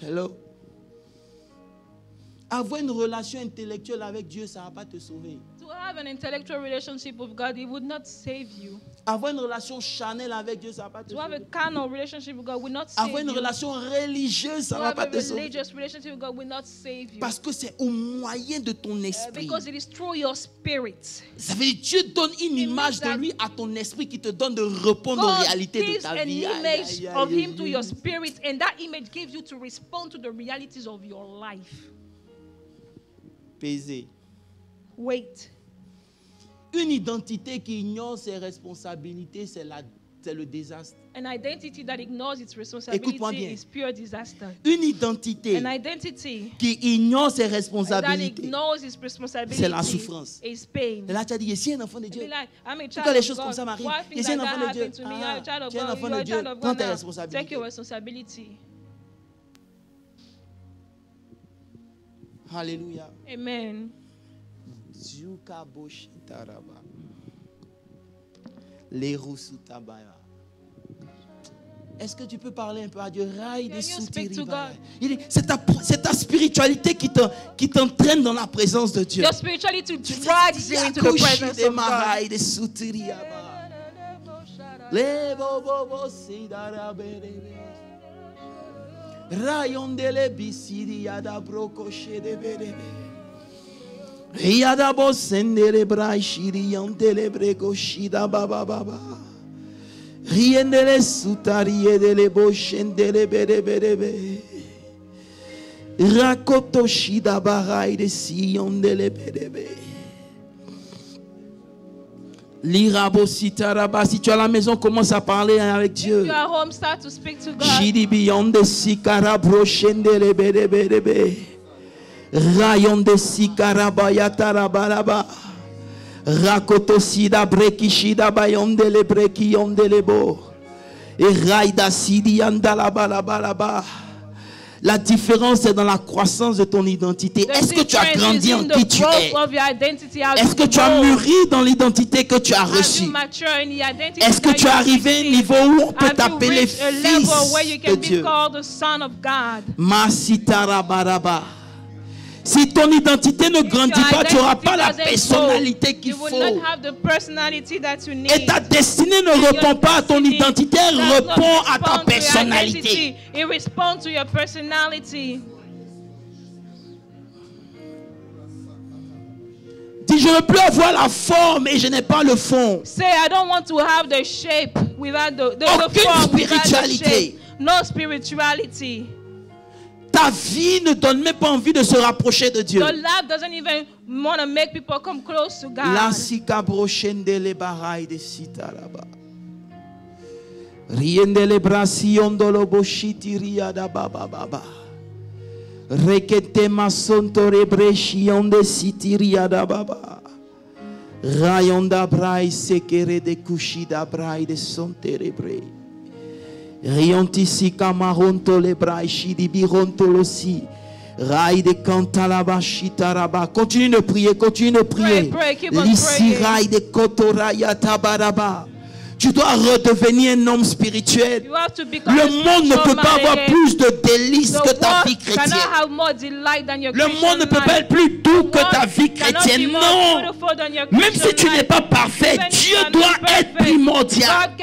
Hello. Avoir une relation intellectuelle avec Dieu, ça ne va pas te sauver. To have an intellectual relationship with God, it would not save you. Avoir une relation charnelle avec Dieu, ça ne va pas te To have a sauver. carnal relationship with God will not save Avoir une you. relation religieuse, ça To ne va have pas a te sauver. religious relationship with God will not save you. Parce que c'est au moyen de ton esprit. Because it is through your spirit. Ça veut dire Dieu donne une It image means de that lui à ton esprit qui te donne de répondre aux God réalités de gives ta an vie. Aïe, image aïe, aïe, of aïe, Him to aïe. your spirit, and that image gives you to respond to the realities of your life. Peser. Wait. Une identité qui ignore ses responsabilités, c'est le désastre. An identity that ignores its Écoute-moi responsibility bien. is pure disaster. Une identité An identity qui ignore ses that responsabilités, ignores its responsibility c'est la souffrance. is pain. Et là, tu as dit, je suis un enfant de Be Dieu. like, I'm a Pourquoi child les of choses comme God. ça m'arrivent? Why Je things suis un like enfant that de Dieu. happen to me? You're Ah, a child of tu es un God. enfant You're de a Dieu. child of Prends God tes now. Take responsabilités. your responsibility. Alléluia. Amen. Est-ce que tu peux parler un peu à Dieu? Can you speak to God? C'est ta spiritualité qui t'entraîne dans la présence de Dieu. Your spirituality drags you into the presence of God. Rayondele bisiri yada broko shede berebe. Yada bo sendele brai shiri yondele breko shida baba baba. Riendele sutari yedele bo shendele berebe. Rakoto shida barai de si yondele berebe. Lirabo sitaraba. Si tu es à la maison, commence à parler avec Dieu. If you are home, start to speak to God. Shidi biyonde sikara broshendele berebe. Rayonde sikaraba yatarabaraba. Rakoto sida breki shida bayonde le breki yonde le bo. Et raida sidi yandala balaba. La différence est dans la croissance de ton identité. Est-ce que tu as grandi en qui tu es? Est-ce que tu as mûri dans l'identité que tu as reçue? Est-ce que tu es arrivé à un niveau où on peut t'appeler fils de Dieu? Masitarabaraba. Si ton identité ne grandit pas, tu n'auras pas la personnalité qu'il faut. Et ta destinée ne répond pas à ton identité, elle répond à ta personnalité. Dis, je ne veux plus avoir la forme et je n'ai pas le fond. Say, I don't want to have the shape without the form, without the shape. No spirituality. Ta vie ne donne même pas envie de se rapprocher de Dieu. Your life doesn't even want to make people come close to God. La sika broshendele barai de sitaraba. Riendele brasi ondolo boshiti riada baba baba. Rekete masonto rebreshi onde sitiriada baba. Rayonda brai sekere de kushida brai de sonterebre. Riontisi kamaronto le brai shidi bironto losi. Rai de kantalaba shitaraba. Continue de prier, continue de prier. Lisi rai de kotoraya tabaraba. Tu dois redevenir un homme spirituel. Le monde ne peut pas avoir plus de délices que ta vie chrétienne. Le monde ne peut pas être plus doux que ta vie chrétienne. Non. Même si tu n'es pas parfait, Dieu doit être primordial.